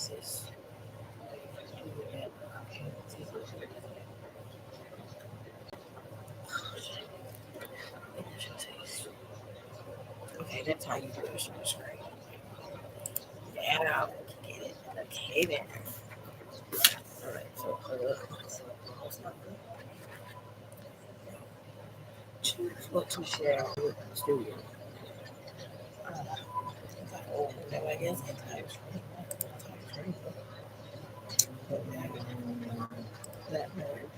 this? Okay, that's how you do it. Screen. Yeah, get it. Okay, then. All right, so choose what to share with the studio. Oh, no, I guess it's type screen. That word.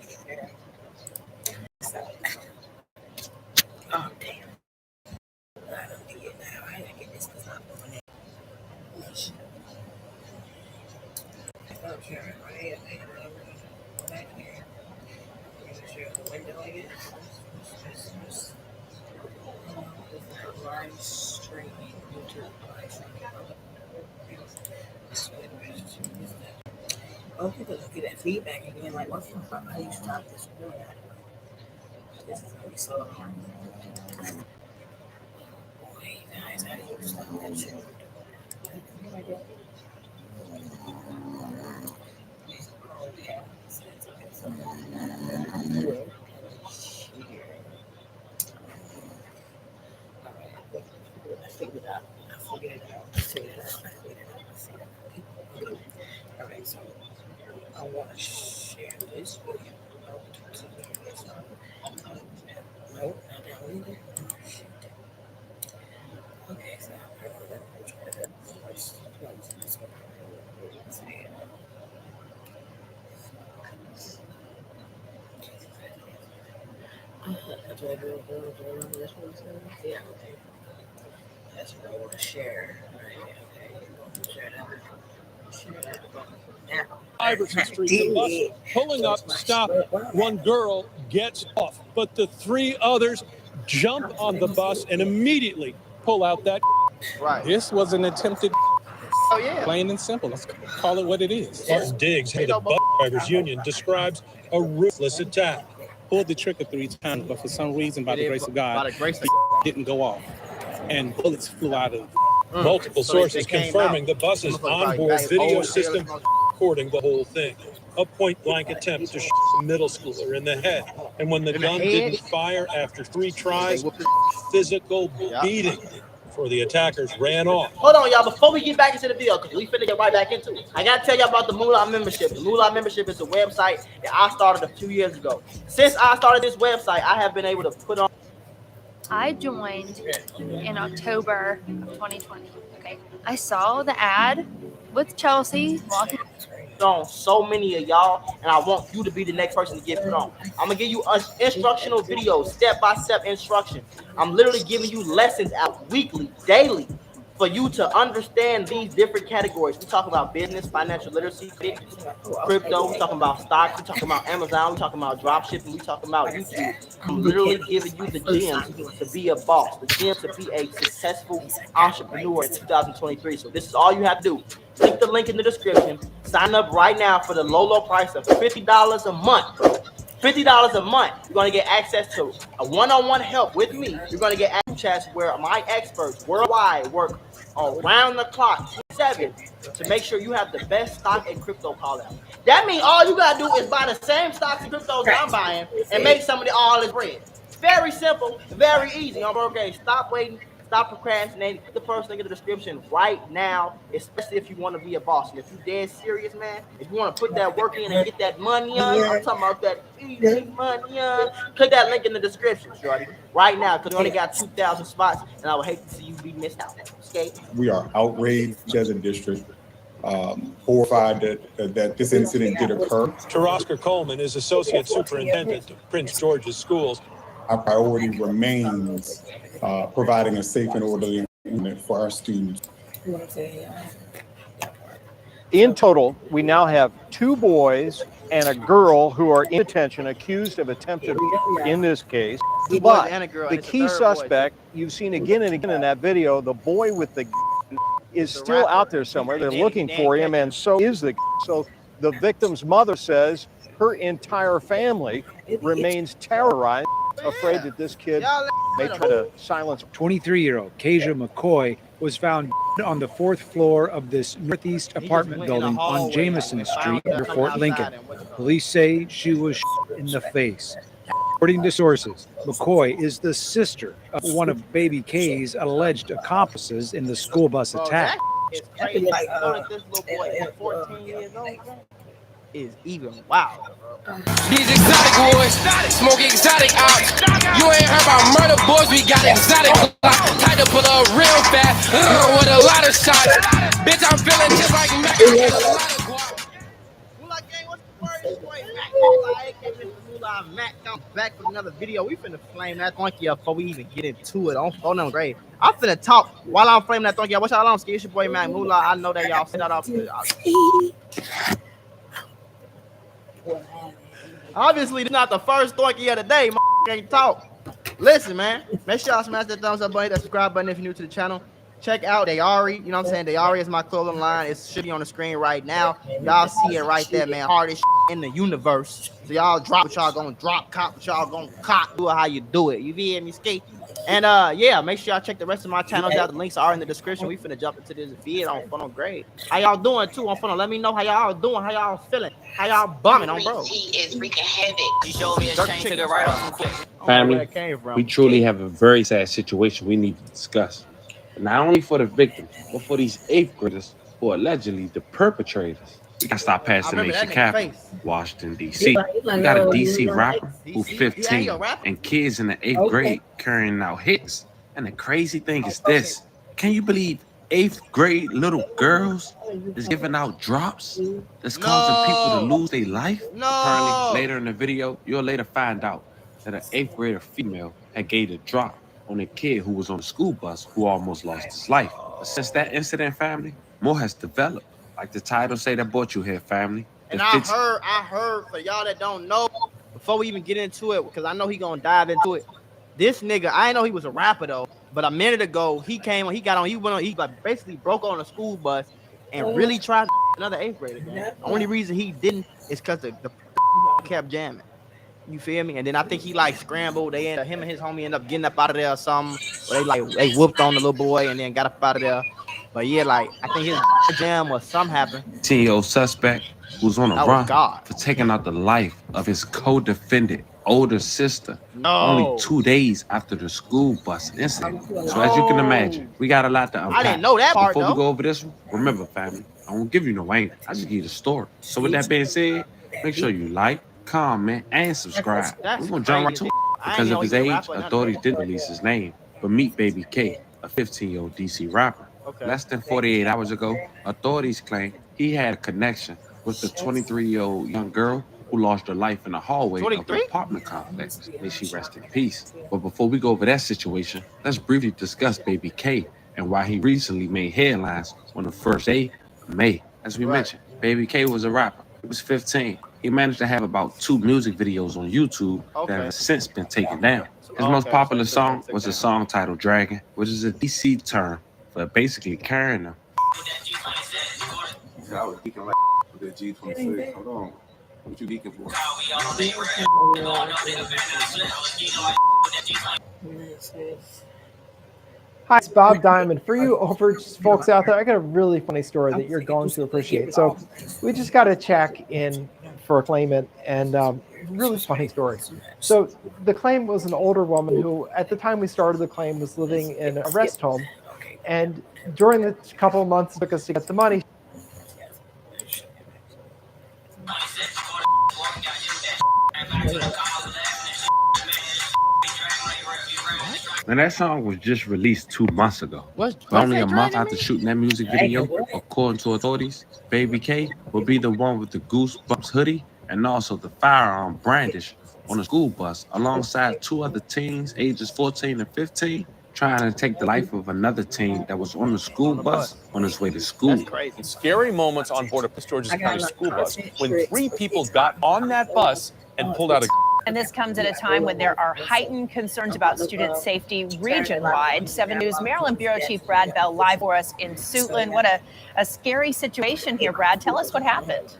Share. So, oh, damn. I don't need it now. I gotta get this because I'm doing it. I'm sharing right here. Back here. Share the window again. Live streaming. YouTube live streaming. Oh, people look at that feedback again. Like, what's the fuck? How do you stop this? This is gonna be so hard. Boy, guys, how do you stop that shit? I figured it out. All right, so I want to share this with you. Nope, not that one either. Oh, shit. Okay, so I'm going to try that first. Yeah, okay. That's what I want to share. Okay, share that. Share that. Iverson Street, the bus pulling up, stop. One girl gets off, but the three others jump on the bus and immediately pull out that. Right. This was an attempted. Oh, yeah. Plain and simple. Let's call it what it is. Martin Diggs, head of the bus drivers union, describes a ruthless attack. Pulled the trigger 3 times, but for some reason, by the grace of God, it didn't go off, and bullets flew out of. Multiple sources confirming the bus's onboard video system recording the whole thing. A point-blank attempt to shoot a middle schooler in the head. And when the gun didn't fire after 3 tries, physical beating before the attackers ran off. Hold on, y'all. Before we get back into the video, because we finna get right back into it, I got to tell y'all about the MULA membership. The MULA membership is a website that I started a few years ago. Since I started this website, I have been able to put on. I joined in October of 2020. Okay, I saw the ad with Chelsea walking on so many of y'all, and I want you to be the next person to get put on. I'm gonna give you instructional videos, step-by-step instruction. I'm literally giving you lessons out weekly, daily, for you to understand these different categories. We talk about business, financial literacy, crypto, we talking about stocks, we talking about Amazon, we talking about drop shipping, we talking about YouTube. I'm literally giving you the gems to be a boss, the gems to be a successful entrepreneur in 2023. So this is all you have to do. Click the link in the description. Sign up right now for the low price of $50 a month. $50 a month. You're going to get access to a one-on-one help with me. You're going to get access to chats where my experts worldwide work around the clock, 7, to make sure you have the best stock and crypto call out. That means all you got to do is buy the same stocks and cryptos I'm buying and make somebody all this bread. Very simple, very easy. Okay, stop waiting. Stop procrastinating. Put the first link in the description right now, especially if you want to be a boss. And if you're dead serious, man, if you want to put that work in and get that money on, I'm talking about that easy money on, click that link in the description, shorty, right now, because we only got 2,000 spots, and I would hate to see you be missed out. Okay? We are outraged as a district, horrified that this incident did occur. Oscar Coleman is Associate Superintendent of Prince George's Schools. Our priority remains providing a safe and orderly environment for our students. In total, we now have 2 boys and a girl who are in detention accused of attempted in this case. But the key suspect, you've seen again and again in that video, the boy with the is still out there somewhere. They're looking for him, and so is the. So the victim's mother says her entire family remains terrorized, afraid that this kid may try to silence. 23-year-old Kasia McCoy was found on the 4th floor of this northeast apartment building on Jameson Street near Fort Lincoln. Police say she was shot in the face. According to sources, McCoy is the sister of one of Baby K's alleged accomplices in the school bus attack. It's crazy. Like, this little boy is 14 years old, bro, is even wild. These exotic boys, smoke exotic out. You ain't heard about murder boys, we got exotic block. Tight to pull up real fast, with a lot of shots. Bitch, I'm feeling just like Mac. Mula gang, what's the word? This boy Mac Mula, aka Mr. Mula. Mac, I'm back with another video. We finna flame that donkey up before we even get into it. On phone them grade. I'm finna talk while I'm flaming that donkey up. What y'all on? It's your boy Mac Mula. I know that y'all set that off. Obviously, this is not the first donkey of the day. My ain't talk. Listen, man. Make sure y'all smash that thumbs up button, that subscribe button if you're new to the channel. Check out Dayari. You know what I'm saying? Dayari is my clothing line. It should be on the screen right now. Y'all see it right there, man. Hardest in the universe. So y'all drop what y'all gonna drop, cop what y'all gonna cop. Do it how you do it. You feel me, skate? And yeah, make sure y'all check the rest of my channels out. The links are in the description. We finna jump into this vid on Fun on Grade. How y'all doing too on Fun? Let me know how y'all doing, how y'all feeling, how y'all bumming on bro. He is wreaking havoc. He showed me a Dirt chain chicken. to the right off. Family, we truly have a very sad situation we need to discuss. Not only for the victim, but for these 8th graders who are allegedly the perpetrators. We gotta stop passing nation capital. Washington, D.C. We got a D.C. rapper who's 15 and kids in the 8th grade carrying out hits. And the crazy thing is this. Can you believe 8th grade little girls is giving out drops that's causing people to lose their life? Apparently, later in the video, you'll later find out that an 8th grader female had gave a drop on a kid who was on the school bus who almost lost his life. But since that incident, family, more has developed. Like the title say that brought you here, family. And I heard for y'all that don't know, before we even get into it, because I know he gonna dive into it. This nigga, I didn't know he was a rapper though, but a minute ago he like basically broke on a school bus and really tried another 8th grader. The only reason he didn't is because the kept jamming. You feel me? And then I think he like scrambled. Him and his homie ended up getting up out of there or something. Or they whooped on the little boy and then got up out of there. But yeah, like I think his jam or something happened. 10-year-old suspect who's on a run for taking out the life of his co-defendant older sister only 2 days after the school bus incident. So as you can imagine, we got a lot to unpack. I didn't know that part. Before we go over this one, remember, family, I won't give you no angle. I just give you the story. So with that being said, make sure you like, comment, and subscribe. We're gonna jump right to it. Because of his age, authorities didn't release his name, but meet Baby K, a 15-year-old DC rapper. Less than 48 hours ago, authorities claim he had a connection with the 23-year-old young girl who lost her life in the hallway of the apartment complex. May she rest in peace. But before we go over that situation, let's briefly discuss Baby K and why he recently made headlines on the first day of May. As we mentioned, Baby K was a rapper. He was 15. He managed to have about 2 music videos on YouTube that have since been taken down. His most popular song was a song titled Dragon, which is a DC term for basically carrying them. I was geeking like with that G26. Hold on. What you geeking for? Hi, it's Bob Diamond. For you over folks out there, I got a really funny story that you're going to appreciate. So we just got a check in for a claimant, and really funny story. So the claim was an older woman who, at the time we started the claim, was living in a rest home. And during the couple of months it took us to get the money, And that song was just released 2 months ago. But only a month after shooting that music video, according to authorities, Baby K will be the one with the Goosebumps hoodie and also the firearm brandished on a school bus alongside 2 other teens, ages 14 and 15, trying to take the life of another teen that was on the school bus on his way to school. Scary moments on board a Prince George's County school bus when 3 people got on that bus and pulled out a. And this comes at a time when there are heightened concerns about student safety region-wide. 7 News Maryland Bureau Chief Brad Bell live for us in Suitland. What a scary situation here, Brad. Tell us what happened.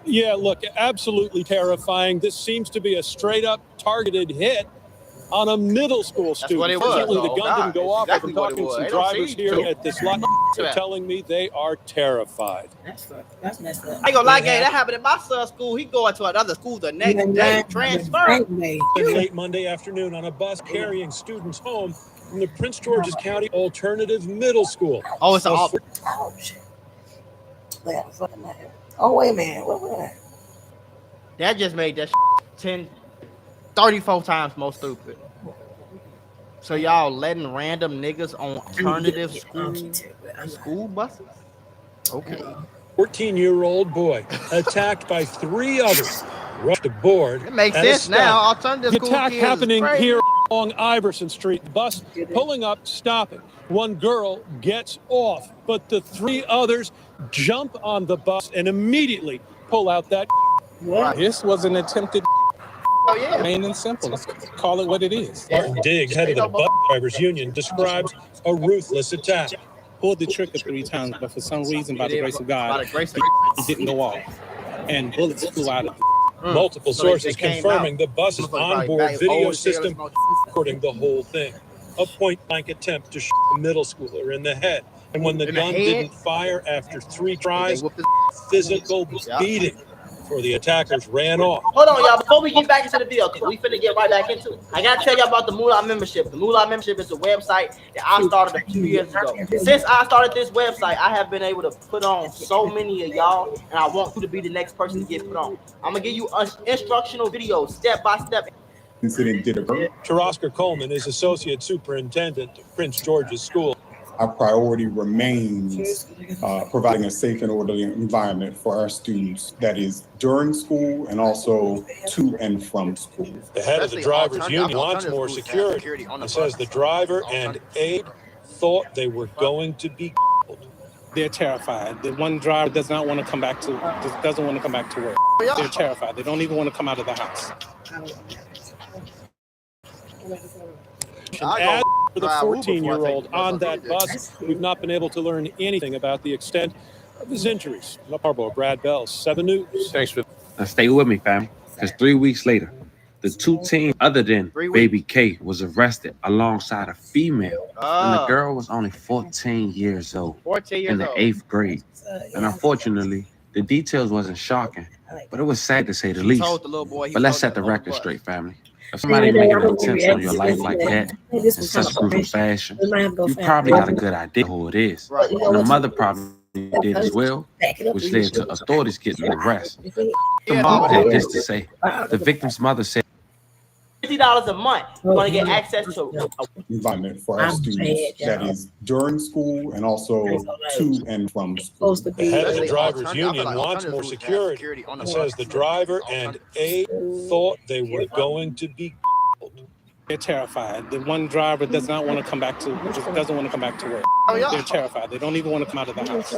Yeah, look, absolutely terrifying. This seems to be a straight-up targeted hit. on a middle school That's student. what it was. Fortunately, the Oh, gun God. didn't go off. Exactly I've what been it talking to was. some They don't drivers see here you. at this lot. They're telling me they are terrified. That's messed up. I ain't gonna lie, gang. That happened at my son's school. He going to another school the next day. Transfer. Late Monday afternoon on a bus carrying students home from the Prince George's County Alternative Middle School. Oh, it's all. Oh, shit. Oh, wait a minute. What was that? That just made that 34 times more stupid. So y'all letting random niggas on alternative school buses? Okay. 14-year-old boy attacked by 3 others. Rushed aboard. It makes at a sense stop. now. Alternative The school attack kids is happening crazy. here along Iverson Street. Bus pulling up, stopping. One girl gets off, but the 3 others jump on the bus and immediately pull out that. This was an attempted. Oh, yeah. Plain and simple. Let's call it what it is. Martin Diggs, head of the bus drivers union, describes a ruthless attack. Pulled the trigger 3 times, but for some reason, by the grace of God, it didn't go off. And bullets flew out of it. Multiple sources confirming the bus's onboard video system recording the whole thing. A point-blank attempt to shoot a middle schooler in the head. And when the gun didn't fire after 3 tries, physical beating before the attackers ran off. Hold on, y'all. Before we get back into the video, because we finna get right back into it, I gotta tell y'all about the MULA membership. The MULA membership is a website that I started a few years ago. Since I started this website, I have been able to put on so many of y'all, and I want you to be the next person to get put on. I'm gonna give you instructional videos, step by step. Incident did occur. Oscar Coleman is associate superintendent of Prince George's School. Our priority remains providing a safe and orderly environment for our students, that is during school and also to and from school. The head of the drivers union wants more security and says the driver and aide thought they were going to be killed. They're terrified. The one driver does not want to come back to work. They're terrified. They don't even want to come out of the house. As for the 14-year-old on that bus, we've not been able to learn anything about the extent of his injuries. Harbor, Brad Bell, 7 News. Thanks for. Now stay with me, fam, because 3 weeks later, the 2 teens other than Baby K was arrested alongside a female, and the girl was only 14 years old, in the 8th grade. And unfortunately, the details wasn't shocking, but it was sad to say the least. But let's set the record straight, family. If somebody making an attempt on your life like that in such brutal fashion, you probably got a good idea who it is. And the mother probably did as well, which led to authorities getting arrested. The mom had this to say. The victim's mother said, $50 a month, you're going to get access to environment for our students, that is during school and also to and from school. The head of the drivers union wants more security and says the driver and aide thought they were going to be killed. They're terrified. The one driver does not want to come back to work. They're terrified. They don't even want to come out of the house.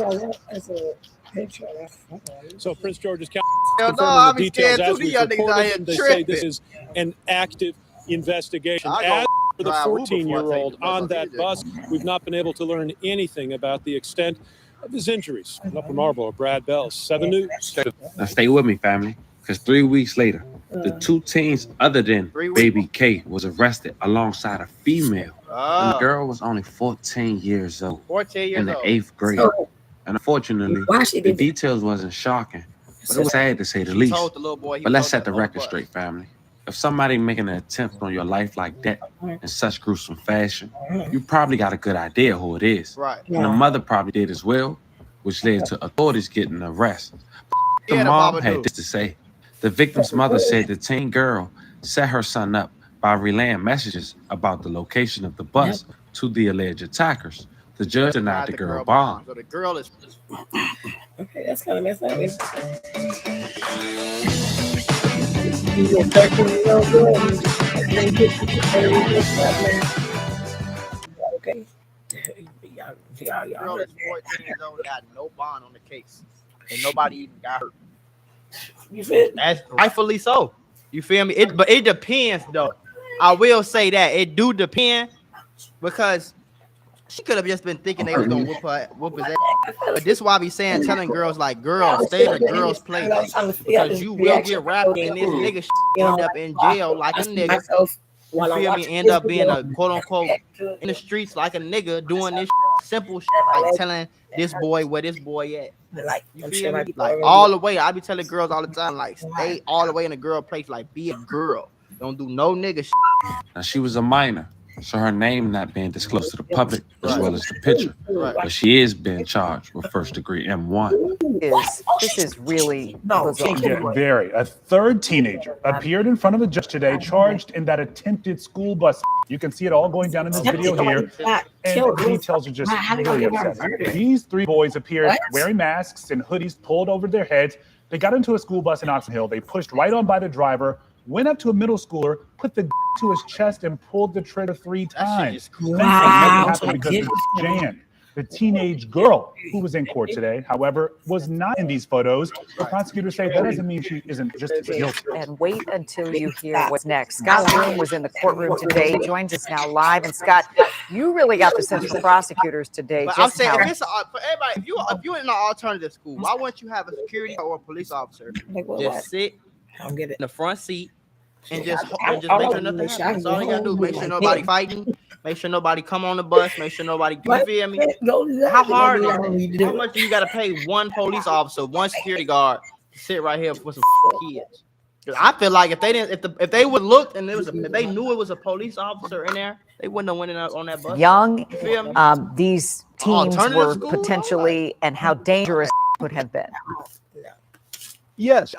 So Prince George's County confirming the details as we reported. They say this is an active investigation. As for the 14-year-old on that bus, we've not been able to learn anything about the extent of his injuries. In Upper Marlboro, Brad Bell, 7 News. now stay with me, family, because 3 weeks later, the 2 teens other than Baby K was arrested alongside a female, and the girl was only 14 years old, in the 8th grade. And unfortunately, the details wasn't shocking, but it was sad to say the least. But let's set the record straight, family. If somebody making an attempt on your life like that in such gruesome fashion, you probably got a good idea who it is. And the mother probably did as well, which led to authorities getting arrested. The mom had this to say. The victim's mother said the teen girl set her son up by relaying messages about the location of the bus to the alleged attackers. The judge denied the girl bond. So the girl is. Okay, that's kind of messed up. Okay. Girl is 14 years old, got no bond on the case, and nobody even got hurt. You feel? That's rightfully so. You feel me? But it depends, though. I will say that it do depend, because she could have just been thinking they was gonna whoop his ass. But this is why I be saying, telling girls like, girls, stay in a girl's place, because you will get wrapped and this nigga end up in jail like a nigga. you feel me, end up being a quote unquote in the streets like a nigga doing this simple shit, like telling this boy where this boy at. You feel me? Like all the way. I be telling girls all the time, like stay all the way in a girl place, like be a girl. Don't do no nigga shit. Now, she was a minor, so her name not being disclosed to the public as well as the picture. But she is being charged with first-degree M1. This is really bizarre. Yeah, very. A third teenager appeared in front of the judge today, charged in that attempted school bus. You can see it all going down in this video here, and the details are just really upsetting. These three boys appeared wearing masks and hoodies pulled over their heads. They got into a school bus in Oxon Hill. They pushed right on by the driver, went up to a middle schooler, put the to his chest, and pulled the trigger 3 times. Nothing happened because it was jammed. The teenage girl who was in court today, however, was not in these photos. The prosecutors say that doesn't mean she isn't just as guilty. And wait until you hear what's next. Scott Bloom was in the courtroom today. He joins us now live. And Scott, you really got the sense of the prosecutors today. But I'm saying, for everybody, if you're in an alternative school, why wouldn't you have a security or a police officer just sit in the front seat and just make sure nothing happens? That's all you gotta do. Make sure nobody fighting. Make sure nobody come on the bus. Make sure nobody. You feel me? How hard is it? How much do you gotta pay one police officer, one security guard to sit right here for some kids? I feel like if they didn't, if they would look and if they knew it was a police officer in there, they wouldn't have went on that bus. Young, You feel me? these teens were potentially, and how dangerous would have been. Yes,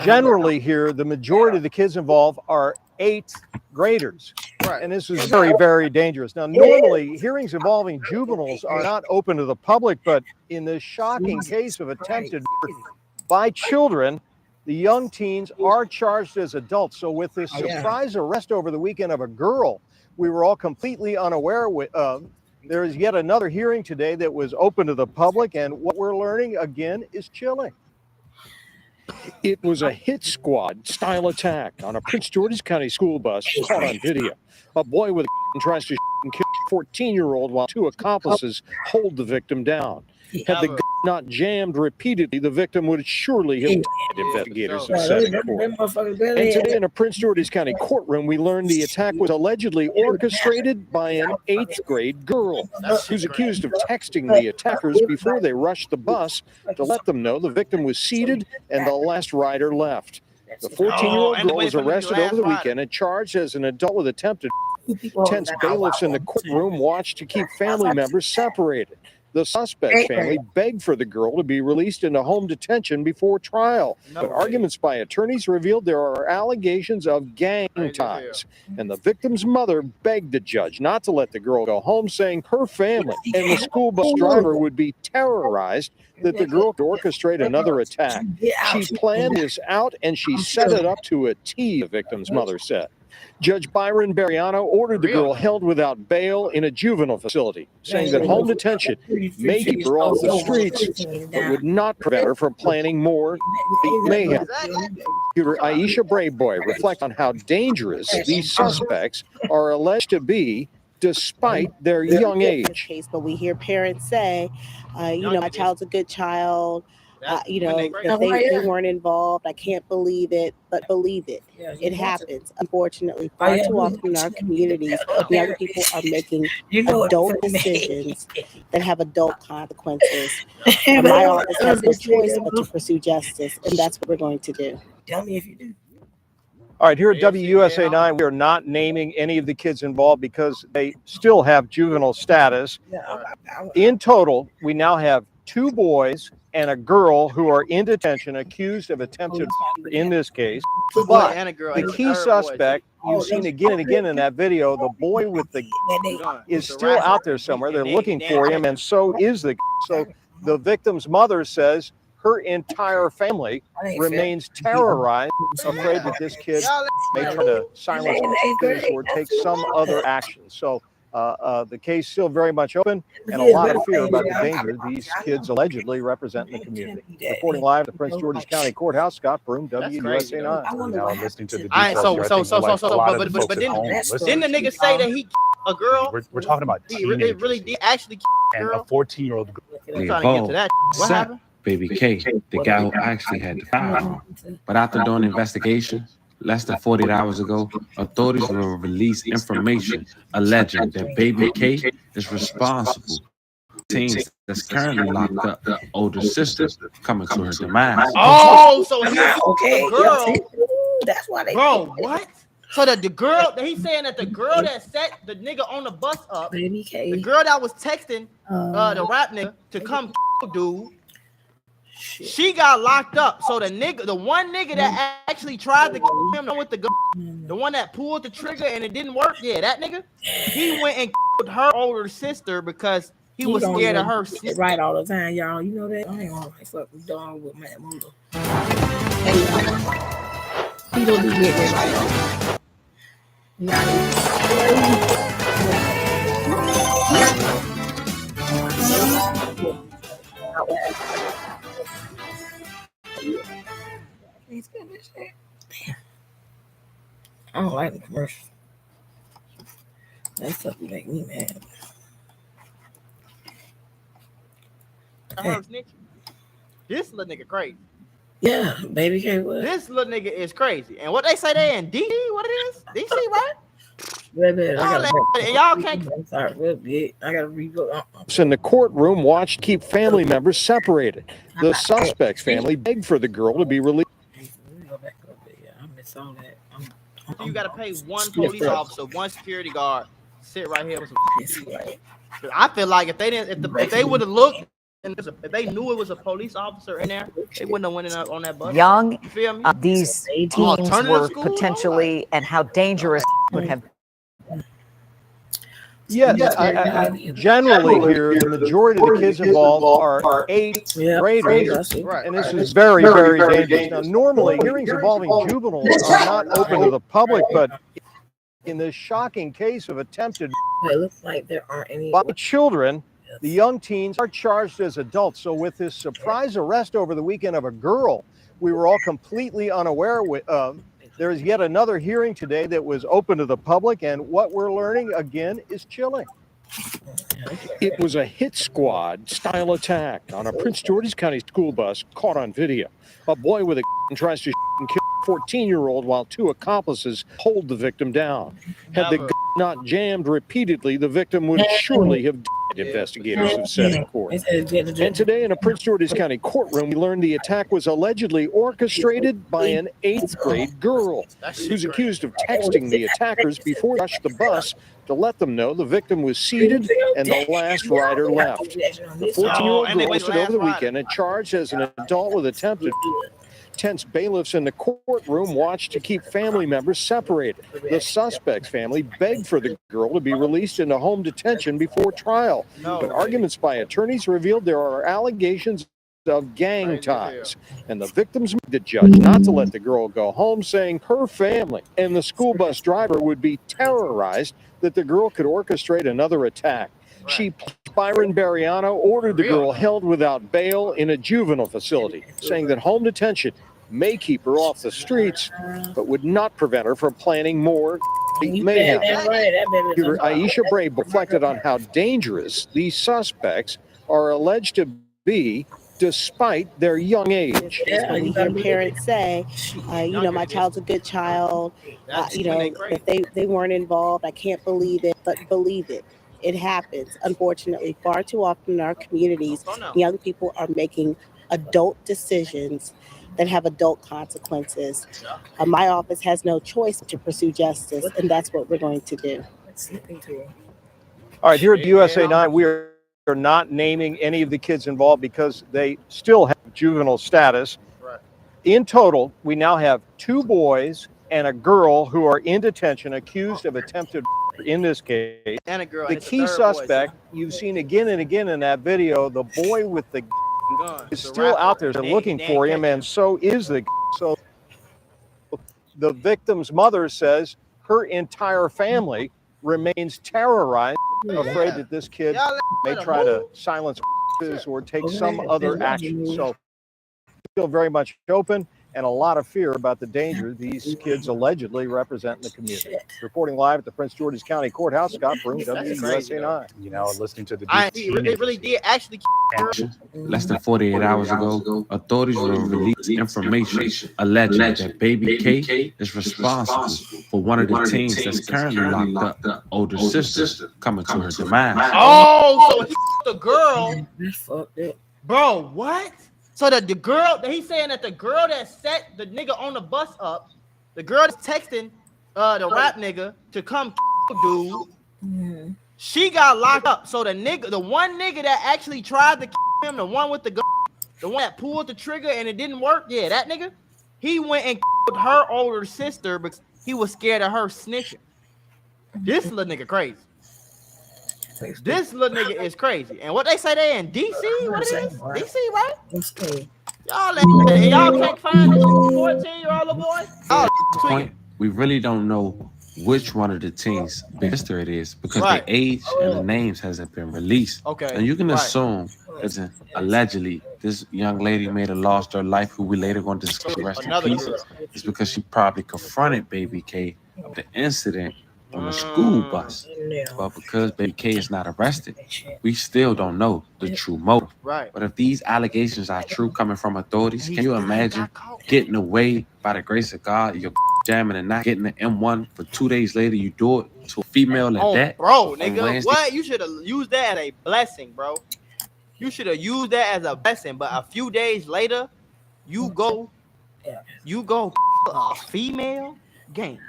generally here, the majority of the kids involved are 8th graders. Right. And this is very, very dangerous. Now, normally, hearings involving juveniles are not open to the public, but in this shocking case of attempted murder by children, the young teens are charged as adults. So with this surprise arrest over the weekend of a girl we were all completely unaware of, there is yet another hearing today that was open to the public, and what we're learning, again, is chilling. It was a hit squad style attack on a Prince George's County school bus caught on video. A boy with a tries to and kill a 14-year-old while 2 accomplices hold the victim down. Had the gun not jammed repeatedly, the victim would surely have died, investigators have said in court. And today in a Prince George's County courtroom, we learned the attack was allegedly orchestrated by an 8th grade girl who's accused of texting the attackers before they rushed the bus to let them know the victim was seated and the last rider left. The 14-year-old girl was arrested over the weekend and charged as an adult with attempted. Tense bailiffs in the courtroom watched to keep family members separated. The suspect family begged for the girl to be released into home detention before trial. But arguments by attorneys revealed there are allegations of gang ties. And the victim's mother begged the judge not to let the girl go home, saying her family and the school bus driver would be terrorized that the girl could orchestrate another attack. She planned this out and she set it up to a T, the victim's mother said. Judge Byron Bariano ordered the girl held without bail in a juvenile facility, saying that home detention may keep her off the streets, but would not prevent her from planning more mayhem. Prosecutor Aisha Braveboy reflects on how dangerous these suspects are alleged to be despite their young age. But we hear parents say, my child's a good child. If they weren't involved, I can't believe it, but believe it. It happens. Unfortunately, far too often in our communities, young people are making adult decisions that have adult consequences. And my office has no choice but to pursue justice, and that's what we're going to do. Tell me if you do. All right, here at WUSA 9, we are not naming any of the kids involved because they still have juvenile status. In total, we now have 2 boys and a girl who are in detention accused of attempted murder in this case. But the key suspect, you've seen again and again in that video, the boy with the is still out there somewhere. They're looking for him, and so is the. So the victim's mother says her entire family remains terrorized, afraid that this kid may try to silence this or take some other action. So the case still very much open, and a lot of fear about the danger these kids allegedly represent in the community. Reporting live at the Prince George's County Courthouse, Scott Broom, WUSA 9. Now I'm listening to the All right, details. but didn't the nigga say that he a girl? We're talking about teenagers. They really did actually a girl. And a 14-year-old girl. I'm trying to get to that. What happened? Baby K, the guy who actually had the firearm. But after doing an investigation, Less than 48 hours ago, authorities will release information alleging that baby K is responsible for teens that's currently locked up, older sister coming to her demise. Oh, so he Okay, the girl. that's why they. Bro, what? So the girl, he's saying that the girl that set the nigga on the bus up, Baby K. the girl that was texting the rap nigga to come dude, she got locked up. So the one nigga that actually tried to kill him with the gun, the one that pulled the trigger and it didn't work, yeah, that nigga, he went and killed her older sister because he was scared of her. Right all the time, y'all. You know that? I ain't gonna like fuck with dog with MAC MULA. He don't be getting it right. I don't like the commercials. That stuff make me mad. This little nigga crazy. Yeah, baby K. What? This little nigga is crazy. And what they say they in DC? What it is? DC, right? Y'all can't. I'm sorry, I gotta revote. In the courtroom, watched to keep family members separated. The suspect's family begged for the girl to be released. I miss all that. You gotta pay one police officer, one security guard, sit right here with some. I feel like if they would have looked. And if they knew it was a police officer in there, they wouldn't have went in on that bus. Young, You feel me? these teens were potentially, and how dangerous would have. Yeah, generally here, the majority of the kids involved are 8th graders, and this is very, very dangerous. Now, normally, hearings involving juveniles are not open to the public, but in this shocking case of attempted it looks like there aren't any by children, the young teens are charged as adults. So with this surprise arrest over the weekend of a girl we were all completely unaware of, there is yet another hearing today that was open to the public, and what we're learning again is chilling. It was a hit squad style attack on a Prince George's County school bus caught on video. A boy with a tries to kill a 14-year-old while 2 accomplices hold the victim down. Had the not jammed repeatedly, the victim would surely have died, investigators have said in court. And today in a Prince George's County courtroom, we learned the attack was allegedly orchestrated by an 8th grade girl who's accused of texting the attackers before they rushed the bus to let them know the victim was seated and the last rider left. The 14-year-old girl was arrested over the weekend and charged as an adult with attempted. Tense bailiffs in the courtroom watched to keep family members separated. The suspect's family begged for the girl to be released into home detention before trial. But arguments by attorneys revealed there are allegations of gang ties, and the victims begged the judge not to let the girl go home, saying her family and the school bus driver would be terrorized that the girl could orchestrate another attack. Byron Bariano ordered the girl held without bail in a juvenile facility, saying that home detention may keep her off the streets, but would not prevent her from planning more mayhem. Aisha Brave reflected on how dangerous these suspects are alleged to be despite their young age. We hear parents say, my child's a good child. If they weren't involved, I can't believe it, but believe it. It happens. Unfortunately, far too often in our communities, young people are making adult decisions that have adult consequences. My office has no choice to pursue justice, and that's what we're going to do. All right, here at the USA 9, we are not naming any of the kids involved because they still have juvenile status. In total, we now have 2 boys and a girl who are in detention accused of attempted in this case. And a girl. The key suspect you've seen again and again in that video, the boy with the gun, is still out there. They're looking for him, and so is the. So the victim's mother says her entire family remains terrorized, afraid that this kid may try to silence or take some other action. So still very much open. and a lot of fear about the danger these kids allegedly represent in the community. Reporting live at the Prince George's County Courthouse, Scott Broom, WUSA 9. You know, listening to the It really did actually. Less than 48 hours ago, authorities will release information alleging that baby K is responsible for one of the teens that's currently locked up, older sister, coming to her demise. Oh, so he the girl. Bro, what? So the girl, he's saying that the girl that set the nigga on the bus up, the girl that's texting the rap nigga to come dude, she got locked up. So the one nigga that actually tried to kill him, the one with the gun, the one that pulled the trigger and it didn't work, yeah, that nigga, he went and killed her older sister because he was scared of her snitching. This little nigga crazy. This little nigga is crazy. And what they say they in DC? What it is? DC, right? Y'all can't find this 14-year-old boy? Point, we really don't know which one of the teens' sister it is because the age and the names hasn't been released. Okay. And you can assume that allegedly this young lady may have lost her life, who we later going to discuss rest in peace. It's because she probably confronted baby K of the incident on the school bus. But because baby K is not arrested, we still don't know the true motive. Right. But if these allegations are true coming from authorities, can you imagine getting away by the grace of God, you're jamming and not getting the M1 for 2 days later, you do it to a female like that? Bro, nigga, what? You should have used that as a blessing, bro. You should have used that as a blessing. But a few days later, you go a female game.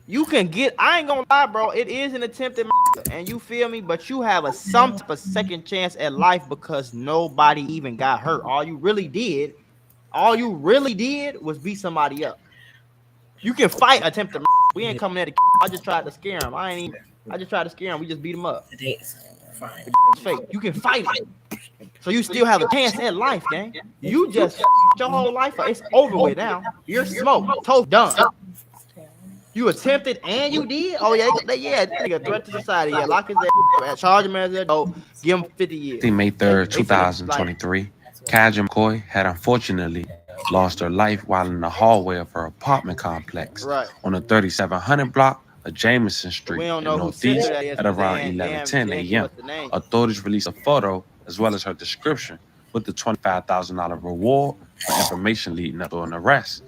You can get, I ain't gonna lie, bro. It is an attempted murder, and you feel me, but you have a second chance at life because nobody even got hurt. All you really did was beat somebody up. You can fight attempted murder. We ain't coming at it. I just tried to scare him. I just tried to scare him. We just beat him up. It's fake. You can fight it. So you still have a chance at life, gang. You just your whole life. It's over with now. You're smoked. Toast done. You attempted and you did? Oh, yeah. Nigga, threat to society. Yeah, lock his ass, charge him as a dope, give him 50 years. May 3rd, 2023, Kaja McCoy had unfortunately lost her life while in the hallway of her apartment complex on the 3700 block of Jameson Street in Northeast at around 11:10 a.m. Authorities released a photo as well as her description with the $25,000 reward for information leading up to an arrest.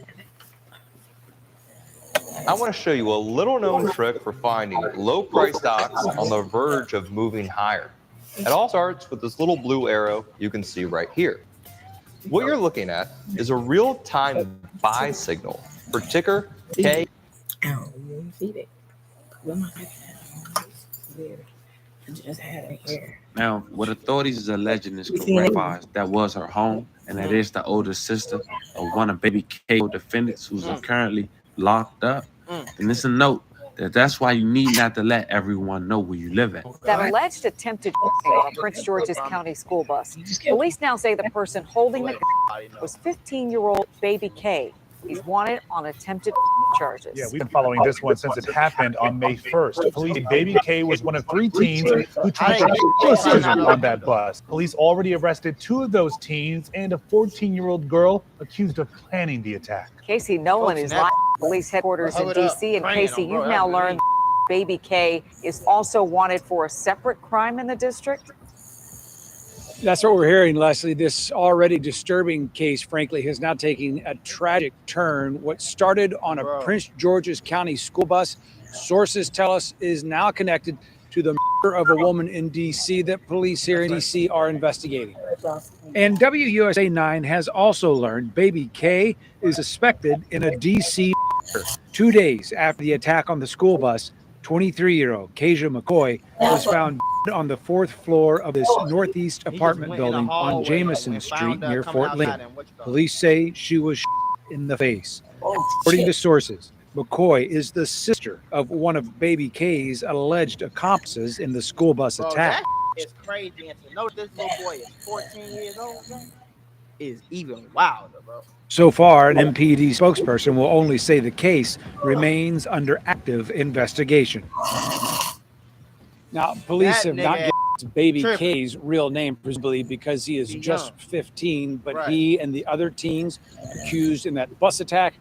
I want to show you a little known trick for finding low price stocks on the verge of moving higher. It all starts with this little blue arrow you can see right here. What you're looking at is a real-time buy signal for ticker K. Now, what authorities is alleging is correct. That was her home, and that is the older sister of one of baby K defendants who's currently locked up. And it's a note that's why you need not to let everyone know where you live at. That alleged attempted shooting on a Prince George's County school bus. Police now say the person holding the gun was 15-year-old baby K. He's wanted on attempted charges. Yeah, we've been following this one since it happened on May 1st. Police, baby K was one of 3 teens who tried to kill a student on that bus. Police already arrested 2 of those teens and a 14-year-old girl accused of planning the attack. Casey Nolan is live at police headquarters in D.C. And Casey, you've now learned baby K is also wanted for a separate crime in the district. That's what we're hearing, Leslie. This already disturbing case, frankly, has now taken a tragic turn. What started on a Prince George's County school bus, sources tell us, is now connected to the murder of a woman in D.C. that police here in D.C. are investigating. And WUSA 9 has also learned baby K is suspected in a D.C. murder. 2 days after the attack on the school bus, 23-year-old Kaja McCoy was found on the 4th floor of this northeast apartment building on Jameson Street near Fort Lincoln. Police say she was in the face. According to sources, McCoy is the sister of one of baby K's alleged accomplices in the school bus attack. It's crazy, and to know this little boy is 14 years old is even wilder, bro. So far, an MPD spokesperson will only say the case remains under active investigation. Now, police have not given Baby K's real name, presumably because he is just 15, but he and the other teens accused in that bus attack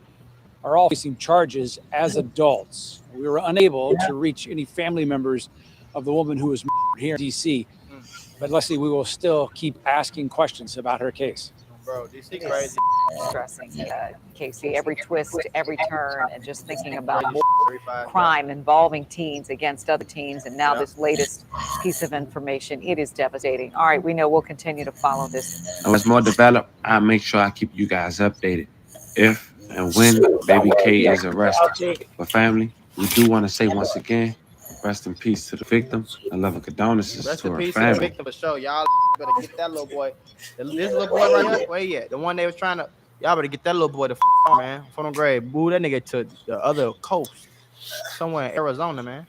are all facing charges as adults. We were unable to reach any family members of the woman who was murdered here in D.C., but Leslie, we will still keep asking questions about her case. Bro, DC crazy. Stressing, Casey, every twist, every turn, and just thinking about more crime involving teens against other teens, and now this latest piece of information. It is devastating. All right, we know we'll continue to follow this. And as more developed, I'll make sure I keep you guys updated if and when Baby K is arrested. But family, we do want to say once again, rest in peace to the victim and love and condolences Rest to in her peace to the family. victim for sure. Y'all better get that little boy. This little boy right here, where he at? The one they was trying to. Y'all better get that little boy the on, man. From the grave. Boo that nigga to the other coast. Somewhere in Arizona, man.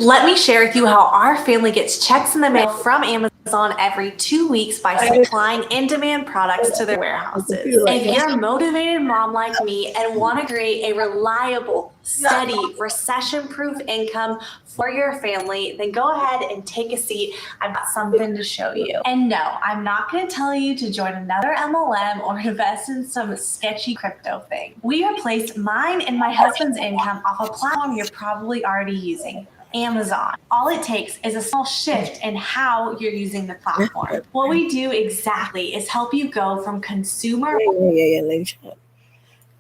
Let me share with you how our family gets checks in the mail from Amazon every 2 weeks by supplying in-demand products to their warehouses. If you're a motivated mom like me and want to create a reliable, steady, recession-proof income for your family, then go ahead and take a seat. I've got something to show you. And no, I'm not going to tell you to join another MLM or invest in some sketchy crypto thing. We replaced mine and my husband's income off a platform you're probably already using. Amazon. All it takes is a small shift in how you're using the platform. What we do exactly is help you go from consumer.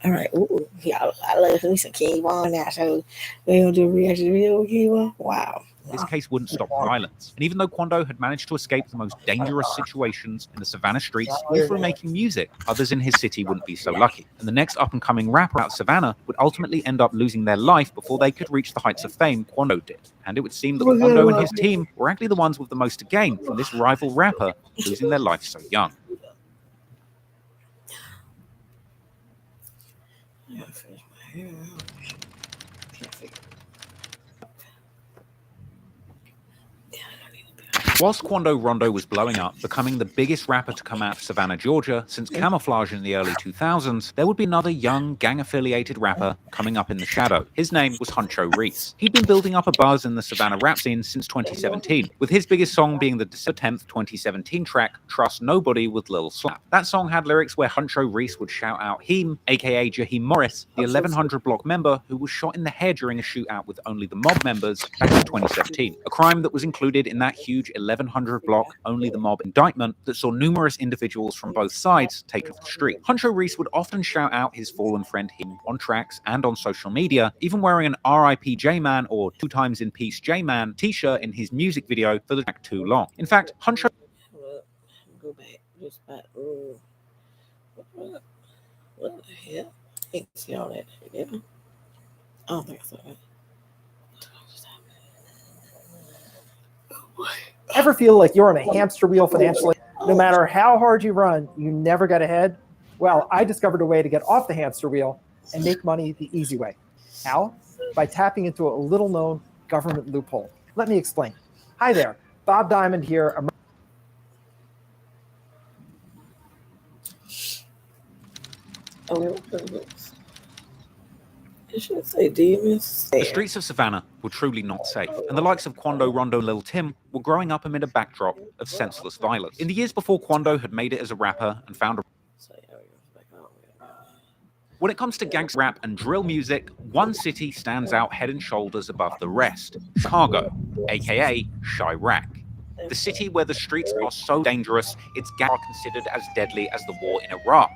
All right. Ooh, y'all, I love me some King Von now. So we're going to do a reaction video with King Von. Wow. This case wouldn't stop violence. And even though Quando had managed to escape the most dangerous situations in the Savannah streets, all through making music, others in his city wouldn't be so lucky. And the next up-and-coming rapper out of Savannah would ultimately end up losing their life before they could reach the heights of fame Quando did. And it would seem that Quando and his team were actually the ones with the most to gain from this rival rapper losing their life so young. Whilst Quando Rondo was blowing up, becoming the biggest rapper to come out of Savannah, Georgia since Camouflage in the early 2000s, there would be another young, gang-affiliated rapper coming up in the shadow. His name was Huncho Reese. He'd been building up a buzz in the Savannah rap scene since 2017, with his biggest song being the December 10th, 2017 track, Trust Nobody with Lil Slap. That song had lyrics where Huncho Reese would shout out Heem, aka Jaheim Morris, the 1100 Block member who was shot in the head during a shootout with only the mob members back in 2017, a crime that was included in that huge 1100 Block Only the Mob indictment that saw numerous individuals from both sides taken to the street. Huncho Reese would often shout out his fallen friend Heem on tracks and on social media, even wearing an RIP J-Man or 2 times in peace J-Man t-shirt in his music video for the track Too Long. In fact, Huncho... Go back. Just back. What the hell? I can't see all that. Yeah. I don't think I saw that. Ever feel like you're on a hamster wheel financially? No matter how hard you run, you never get ahead? Well, I discovered a way to get off the hamster wheel and make money the easy way. How? By tapping into a little-known government loophole. Let me explain. Hi there, Bob Diamond here. The streets of Savannah were truly not safe, and the likes of Quando, Rondo, and Lil Tim were growing up amid a backdrop of senseless violence. In the years before Quando had made it as a rapper and found a... When it comes to gangsta rap and drill music, one city stands out head and shoulders above the rest: Chicago, aka Chirac. The city where the streets are so dangerous, its gangs are considered as deadly as the war in Iraq.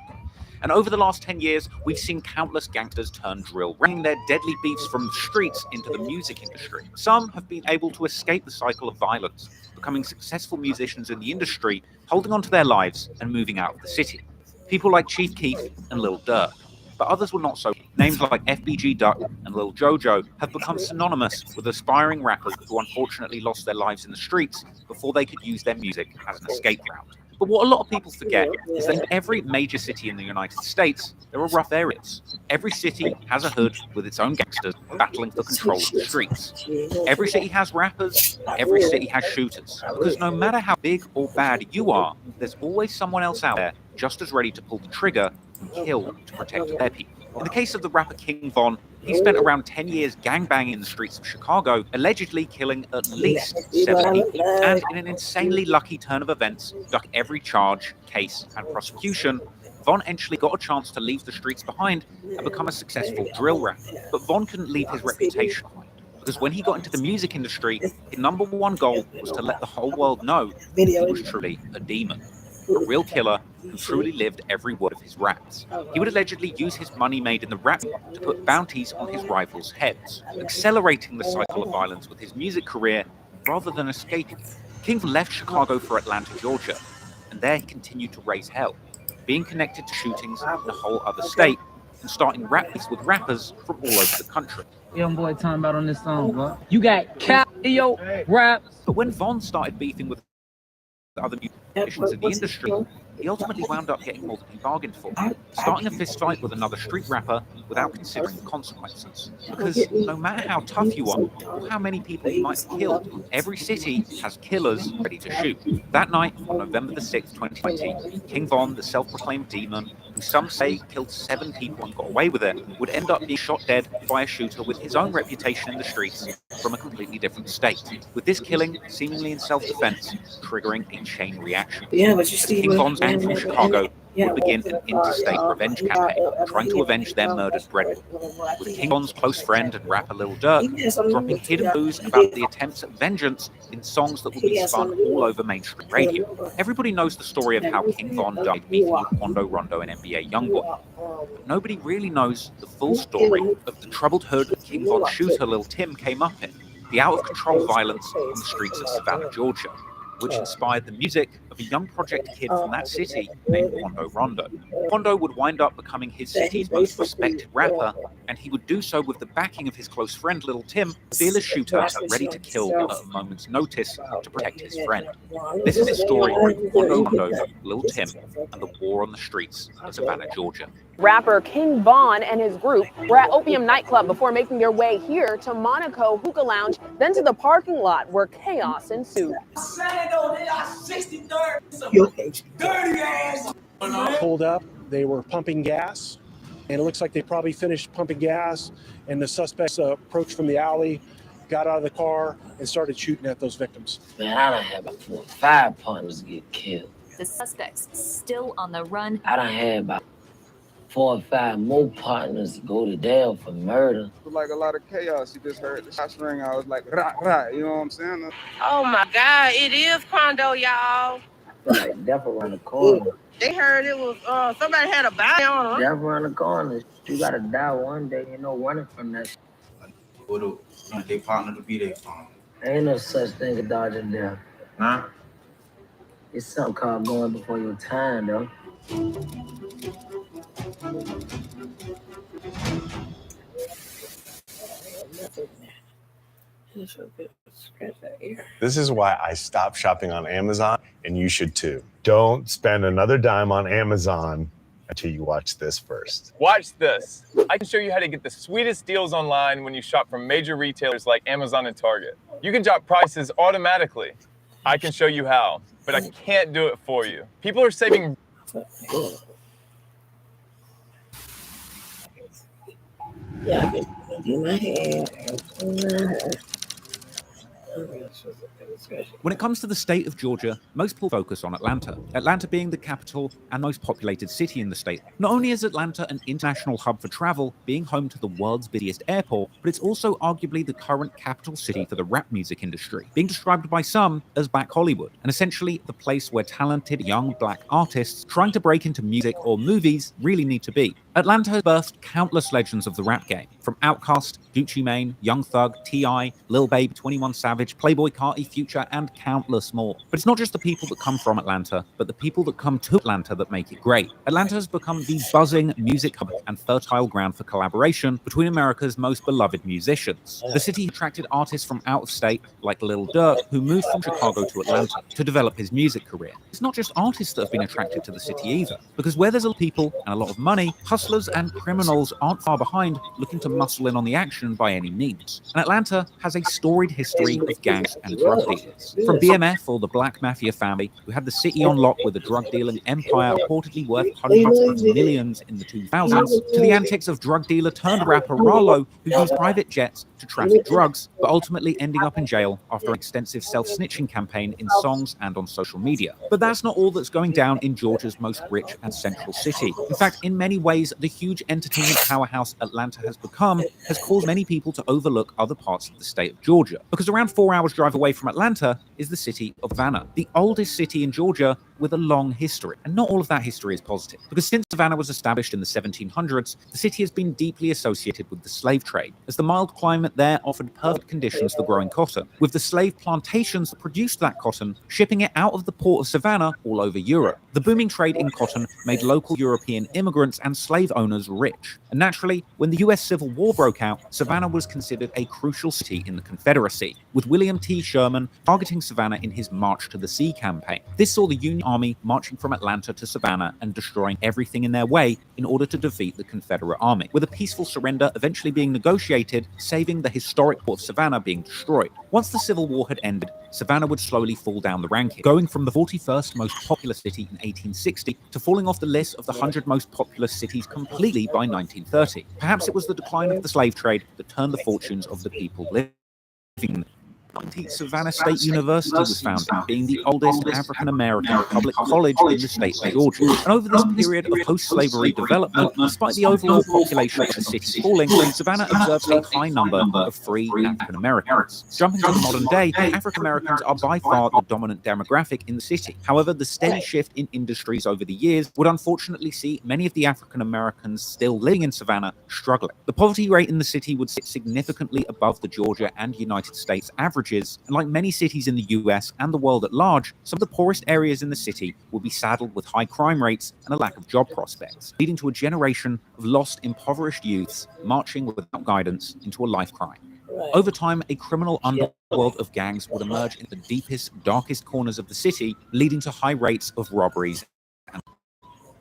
And over the last 10 years, we've seen countless gangsters turn drill, bringing their deadly beefs from the streets into the music industry. Some have been able to escape the cycle of violence, becoming successful musicians in the industry, holding on to their lives and moving out of the city. People like Chief Keef and Lil Durk. But others were not so. Names like FBG Duck and Lil Jojo have become synonymous with aspiring rappers who unfortunately lost their lives in the streets before they could use their music as an escape route. But what a lot of people forget is that in every major city in the United States, there are rough areas. Every city has a hood with its own gangsters battling for control of the streets. Every city has rappers, every city has shooters. Because no matter how big or bad you are, there's always someone else out there just as ready to pull the trigger and kill to protect their people. In the case of the rapper King Von, He spent around 10 years gangbanging in the streets of Chicago, allegedly killing at least 7 people, and in an insanely lucky turn of events, ducked every charge, case, and prosecution. Von eventually got a chance to leave the streets behind and become a successful drill rapper. But Von couldn't leave his reputation behind, because when he got into the music industry, his #1 goal was to let the whole world know that he was truly a demon, a real killer who truly lived every word of his raps. He would allegedly use his money made in the rap to put bounties on his rivals' heads, accelerating the cycle of violence with his music career rather than escaping it. King left Chicago for Atlanta, Georgia, and there he continued to raise hell, being connected to shootings in a whole other state and starting rap beefs with rappers from all over the country. Young boy talking about on this song, bro. You got cap, yo, raps. But when Von started beefing with other musicians in the industry, he ultimately wound up getting more than he bargained for, starting a fistfight with another street rapper without considering the consequences. Because no matter how tough you are, or how many people you might have killed, every city has killers ready to shoot. That night, on November the 6th, 2020, King Von, the self-proclaimed demon, who some say killed 7 people and got away with it, would end up being shot dead by a shooter with his own reputation in the streets from a completely different state. With this killing, seemingly in self-defense, triggering a chain reaction. As King Von's gang from Chicago would begin an interstate revenge campaign, trying to avenge their murdered brethren, with King Von's close friend and rapper Lil Durk dropping hidden clues about the attempts at vengeance in songs that would be spun all over mainstream radio. Everybody knows the story of how King Von died beefing with Quando Rondo and NBA YoungBoy, but nobody really knows the full story of the troubled hood King Von's shooter Lil Tim came up in, the out-of-control violence on the streets of Savannah, Georgia, which inspired the music of a young project kid from that city named Quando Rondo. Quando would wind up becoming his city's most respected rapper, and he would do so with the backing of his close friend Lil Tim, a fearless shooter ready to kill at a moment's notice to protect his friend. This is the story of Quando Rondo, Lil Tim, and the war on the streets of Savannah, Georgia. Rapper King Von and his group were at Opium nightclub before making their way here to Monaco Hookah Lounge, then to the parking lot where chaos ensued. Pulled up, they were pumping gas, and it looks like they probably finished pumping gas, and the suspects approached from the alley, got out of the car, and started shooting at those victims. Man, I done had about 4 or 5 partners get killed. The suspects still on the run. I done had about 4 or 5 more partners go to jail for murder. It was like a lot of chaos. You just heard the shots ring. I was like, rah, rah, you know what I'm saying? Oh my God, it is Quando, y'all. Like death around the corner. They heard it was, somebody had a bounty on them. Death around the corner. You gotta die one day, you know, running from that. They partner to be their phone. Ain't no such thing as dodging death. Huh? It's something called going before your time, though. This is why I stopped shopping on Amazon, and you should too. Don't spend another dime on Amazon until you watch this first. Watch this. I can show you how to get the sweetest deals online when you shop from major retailers like Amazon and Target. You can drop prices automatically. I can show you how, but I can't do it for you. People are saving. Yeah, do my hair. When it comes to the state of Georgia, most people focus on Atlanta. Atlanta being the capital and most populated city in the state. Not only is Atlanta an international hub for travel, being home to the world's busiest airport, but it's also arguably the current capital city for the rap music industry, being described by some as Black Hollywood, and essentially the place where talented young Black artists trying to break into music or movies really need to be. Atlanta has birthed countless legends of the rap game, from Outkast, Gucci Mane, Young Thug, T.I., Lil Baby, 21 Savage, Playboy Carti, Future, and countless more. But it's not just the people that come from Atlanta, but the people that come to Atlanta that make it great. Atlanta has become the buzzing music hub and fertile ground for collaboration between America's most beloved musicians. The city attracted artists from out of state, like Lil Durk, who moved from Chicago to Atlanta to develop his music career. It's not just artists that have been attracted to the city either, because where there's a lot of people and a lot of money, hustlers and criminals aren't far behind looking to muscle in on the action by any means. And Atlanta has a storied history of gangs and drug dealers. From BMF, or the Black Mafia family, who had the city on lock with a drug-dealing empire reportedly worth hundreds of millions in the 2000s, to the antics of drug dealer turned rapper Rollo, who used private jets to traffic drugs, but ultimately ending up in jail after an extensive self-snitching campaign in songs and on social media. But that's not all that's going down in Georgia's most rich and central city. In fact, in many ways, the huge entertainment powerhouse Atlanta has become has caused many people to overlook other parts of the state of Georgia. Because around 4 hours drive away from Atlanta is the city of Savannah, the oldest city in Georgia with a long history. And not all of that history is positive, because since Savannah was established in the 1700s, the city has been deeply associated with the slave trade, as the mild climate there offered perfect conditions for growing cotton, with the slave plantations that produced that cotton shipping it out of the port of Savannah all over Europe. The booming trade in cotton made local European immigrants and slave owners rich. And naturally, when the US Civil War broke out, Savannah was considered a crucial city in the Confederacy, with William T. Sherman targeting Savannah in his March to the Sea campaign. This saw the Union Army marching from Atlanta to Savannah and destroying everything in their way in order to defeat the Confederate Army, with a peaceful surrender eventually being negotiated, saving the historic port of Savannah being destroyed. Once the Civil War had ended, Savannah would slowly fall down the ranking, going from the 41st most populous city in 1860 to falling off the list of the 100 most populous cities completely by 1930. Perhaps it was the decline of the slave trade that turned the fortunes of the people living there. Savannah State University was founded, being the oldest African-American public college in the state of Georgia. And over this period of post-slavery development, despite the overall population of the city falling, Savannah observes a high number of free African-Americans. Jumping to the modern day, African-Americans are by far the dominant demographic in the city. However, the steady shift in industries over the years would unfortunately see many of the African-Americans still living in Savannah struggling. The poverty rate in the city would sit significantly above the Georgia and United States averages, and like many cities in the US and the world at large, some of the poorest areas in the city will be saddled with high crime rates and a lack of job prospects, leading to a generation of lost, impoverished youths marching without guidance into a life crime. Over time, a criminal underworld of gangs would emerge in the deepest, darkest corners of the city, leading to high rates of robberies.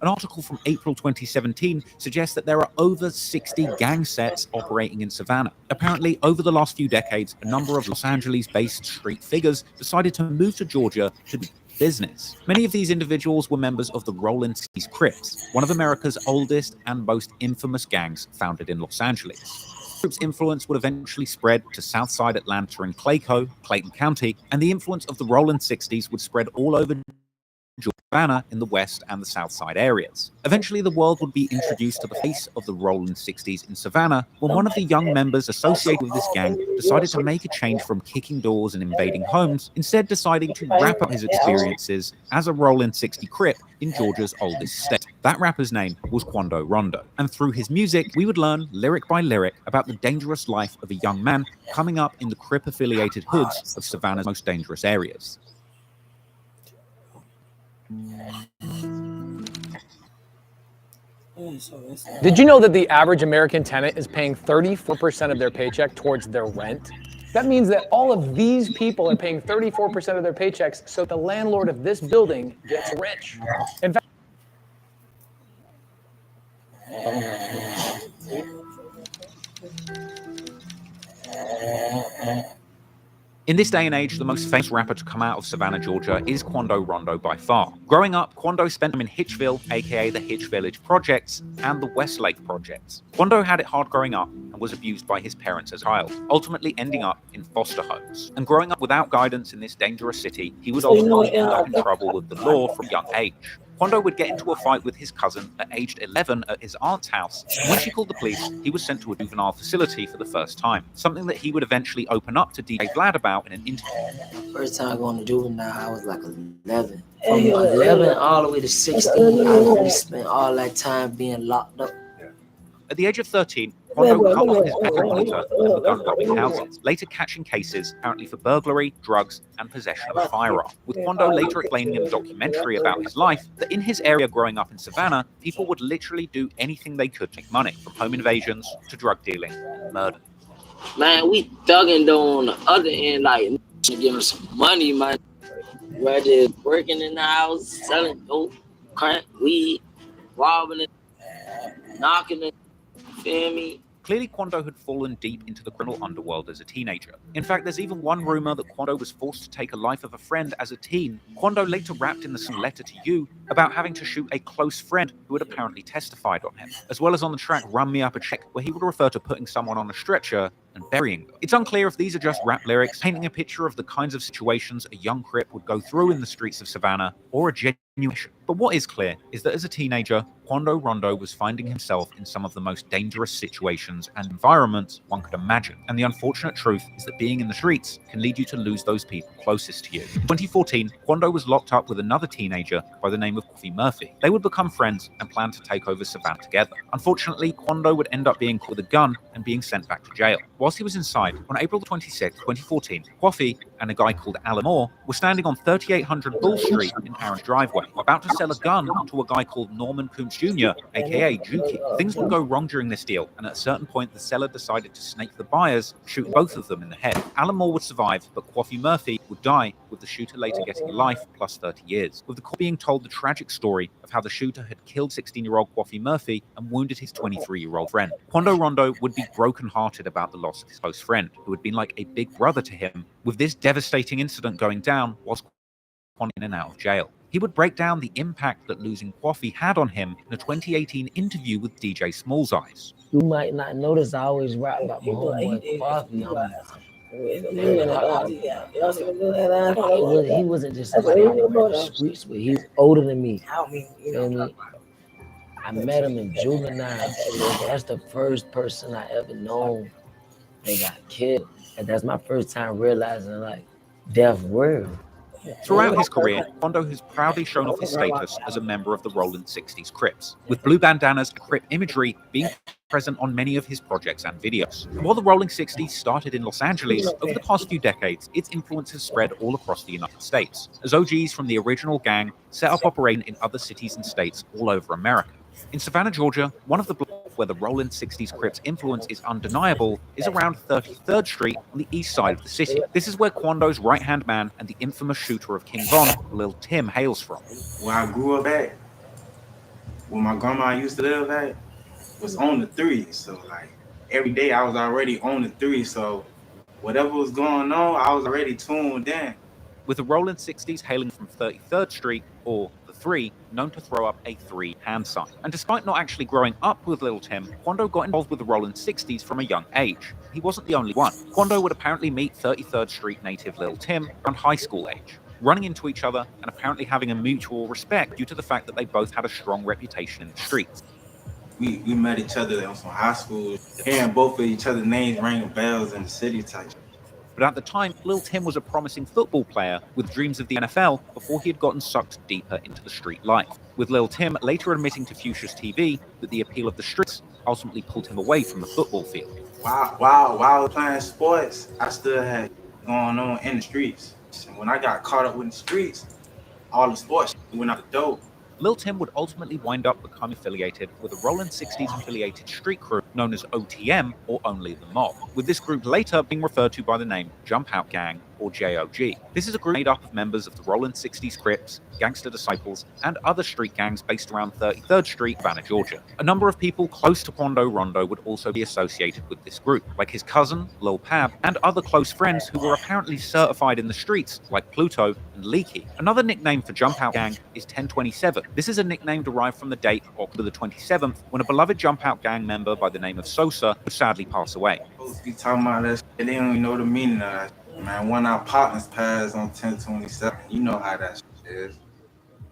An article from April 2017 suggests that there are over 60 gang sets operating in Savannah. Apparently, over the last few decades, a number of Los Angeles-based street figures decided to move to Georgia to do business. Many of these individuals were members of the Rollin' Sixties Crips, one of America's oldest and most infamous gangs founded in Los Angeles. The group's influence would eventually spread to Southside Atlanta and Clayton County, and the influence of the Rollin' Sixties would spread all over Savannah in the west and the south side areas. Eventually, the world would be introduced to the face of the Rollin' Sixties in Savannah when one of the young members associated with this gang decided to make a change from kicking doors and invading homes, instead deciding to wrap up his experiences as a Rollin' 60 Crip in Georgia's oldest state. That rapper's name was Quando Rondo, and through his music, we would learn lyric by lyric about the dangerous life of a young man coming up in the Crip-affiliated hoods of Savannah's most dangerous areas. Did you know that the average American tenant is paying 34% of their paycheck towards their rent? That means that all of these people are paying 34% of their paychecks so the landlord of this building gets rich. In fact, In this day and age, the most famous rapper to come out of Savannah, Georgia is Quando Rondo by far. Growing up, Quando spent time in Hitchville, aka the Hitch Village Projects, and the Westlake Projects. Quando had it hard growing up and was abused by his parents as a child, ultimately ending up in foster homes. And growing up without guidance in this dangerous city, he would ultimately end up in trouble with the law from a young age. Quando would get into a fight with his cousin at aged 11 at his aunt's house, and when she called the police, he was sent to a juvenile facility for the first time, something that he would eventually open up to DJ Vlad about in an interview. First time going to juvenile, I was like 11. From 11 all the way to 16, I spent all that time being locked up. At the age of 13, Quando cut off his bedroom monitor and began robbing houses, later catching cases apparently for burglary, drugs, and possession of a firearm. With Quando later explaining in a documentary about his life that in his area growing up in Savannah, people would literally do anything they could to make money, from home invasions to drug dealing and murder. Man, we thugging though on the other end, like giving some money, man. Rather working in the house, selling dope, crack, weed, robbing it, knocking it. Feel me? Clearly, Quando had fallen deep into the criminal underworld as a teenager. In fact, there's even one rumor that Quando was forced to take a life of a friend as a teen. Quando later rapped in the song Letter to You about having to shoot a close friend who had apparently testified on him, as well as on the track Run Me Up a Check, where he would refer to putting someone on a stretcher and burying them. It's unclear if these are just rap lyrics painting a picture of the kinds of situations a young Crip would go through in the streets of Savannah, or a genuine issue. But what is clear is that as a teenager, Quando Rondo was finding himself in some of the most dangerous situations and environments one could imagine. And the unfortunate truth is that being in the streets can lead you to lose those people closest to you. In 2014, Quando was locked up with another teenager by the name of Coffee Murphy. They would become friends and plan to take over Savannah together. Unfortunately, Quando would end up being caught with a gun and being sent back to jail. Whilst he was inside, on April 26, 2014, Coffee and a guy called Alan Moore were standing on 3800 Bull Street in Aaron's driveway, about to sell a gun to a guy called Norman Coombs Jr., aka Juki. Things would go wrong during this deal, and at a certain point, the seller decided to snake the buyers, shooting both of them in the head. Alan Moore would survive, but Coffee Murphy would die, with the shooter later getting life plus 30 years. With the court being told the tragic story of how the shooter had killed 16-year-old Coffee Murphy and wounded his 23-year-old friend. Quando Rondo would be brokenhearted about the loss of his close friend, who had been like a big brother to him, with this devastating incident going down whilst Quando in and out of jail. He would break down the impact that losing Coffee had on him in a 2018 interview with DJ Small's Eyes. You might not notice I always rap about my homeboy Coffee. He wasn't just somebody I went the streets with. He was older than me. You know what I mean? I met him in juvenile. That's the first person I ever known that got killed. And that's my first time realizing like death real. Throughout his career, Quando has proudly shown off his status as a member of the Rollin' 60s Crips, with blue bandanas and Crip imagery being present on many of his projects and videos. While the Rolling 60s started in Los Angeles, over the past few decades, its influence has spread all across the United States, as OGs from the original gang set up operating in other cities and states all over America. In Savannah, Georgia, one of the blocks where the Rollin' 60s Crips influence is undeniable is around 33rd Street on the east side of the city. This is where Quando's right-hand man and the infamous shooter of King Von, Lil Tim, hails from. Where I grew up at, where my grandma used to live at, was on the 3. So like every day I was already on the 3. So whatever was going on, I was already tuned in. With the Rollin' 60s hailing from 33rd Street, or the 3, known to throw up a 3 hand sign. And despite not actually growing up with Lil Tim, Quando got involved with the Rollin' 60s from a young age. He wasn't the only one. Quando would apparently meet 33rd Street native Lil Tim around high school age, running into each other and apparently having a mutual respect due to the fact that they both had a strong reputation in the streets. We met each other from high school, hearing both of each other's names ringing bells in the city type. But at the time, Lil Tim was a promising football player with dreams of the NFL before he had gotten sucked deeper into the street life, with Lil Tim later admitting to Fuchsia's TV that the appeal of the streets ultimately pulled him away from the football field. While I was playing sports, I still had going on in the streets. And when I got caught up with the streets, all the sports went out the door. Lil Tim would ultimately wind up becoming affiliated with a Rollin' 60s affiliated street crew known as OTM, or Only the Mob, with this group later being referred to by the name Jump Out Gang, or JOG. This is a group made up of members of the Rollin' 60s Crips, Gangster Disciples, and other street gangs based around 33rd Street, Savannah, Georgia. A number of people close to Quando Rondo would also be associated with this group, like his cousin, Lil Pab, and other close friends who were apparently certified in the streets, like Pluto and Leaky. Another nickname for Jump Out Gang is 1027. This is a nickname derived from the date, October the 27th, when a beloved Jump Out Gang member by the name of Sosa would sadly pass away. Be talking about that shit, they don't even know the meaning of that. Man, one of our partners passed on 1027. You know how that shit is.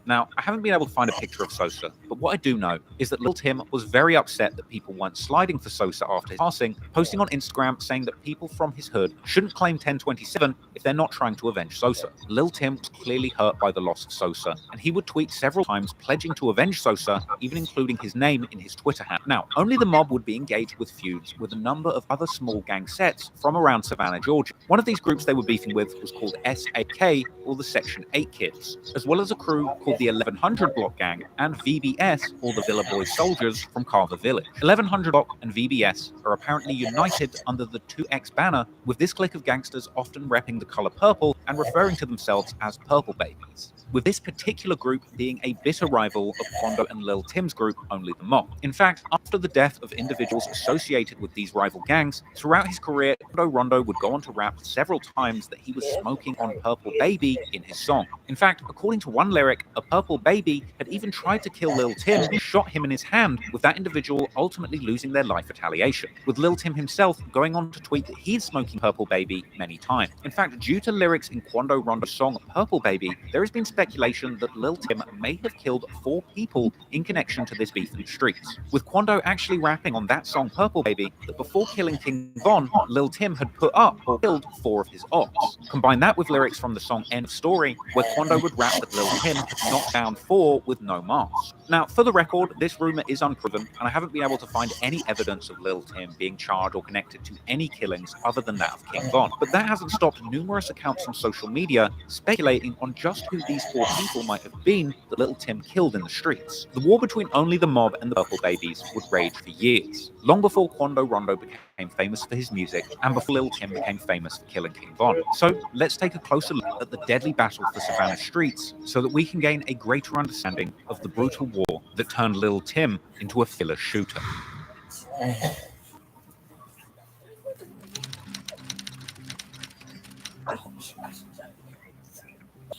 Now, I haven't been able to find a picture of Sosa, but what I do know is that Lil Tim was very upset that people weren't sliding for Sosa after his passing, posting on Instagram saying that people from his hood shouldn't claim 1027 if they're not trying to avenge Sosa. Lil Tim was clearly hurt by the loss of Sosa, and he would tweet several times pledging to avenge Sosa, even including his name in his Twitter handle. Now, Only the Mob would be engaged with feuds with a number of other small gang sets from around Savannah, Georgia. One of these groups they were beefing with was called SAK, or the Section 8 Kids, as well as a crew called the 1100 Block Gang and VBS, or the Villa Boys Soldiers, from Carver Village. 1100 Block and VBS are apparently united under the 2X banner, with this clique of gangsters often repping the color purple and referring to themselves as Purple Baby. streets, with this particular group being a bitter rival of Quando and Lil Tim's group, Only the Mob. In fact, after the death of individuals associated with these rival gangs, throughout his career, Quando Rondo would go on to rap several times that he was smoking on Purple Baby in his song. In fact, according to one lyric, a Purple Baby had even tried to kill Lil Tim, shot him in his hand, with that individual ultimately losing their life retaliation, with Lil Tim himself going on to tweet that he's smoking Purple Baby many times. In fact, due to lyrics in Quando Rondo's song Purple Baby, there has been speculation that Lil Tim may have killed 4 people in connection to this beef in the streets, with Quando actually rapping on that song Purple Baby that before killing King Von, Lil Tim had put up or killed 4 of his ops. Combine that with lyrics from the song End of Story, where Quando would rap that Lil Tim had knocked down 4 with no mask. Now, for the record, this rumor is unproven, and I haven't been able to find any evidence of Lil Tim being charged or connected to any killings other than that of King Von. But that hasn't stopped numerous accounts on social media speculating on just who these 4 people might have been that Lil Tim killed in the streets. The war between Only the Mob and the Purple Babies would rage for years, long before Quando Rondo became famous for his music and before Lil Tim became famous for killing King Von. So let's take a closer look at the deadly battle for Savannah streets so that we can gain a greater understanding of the brutal war that turned Lil Tim into a fearless shooter.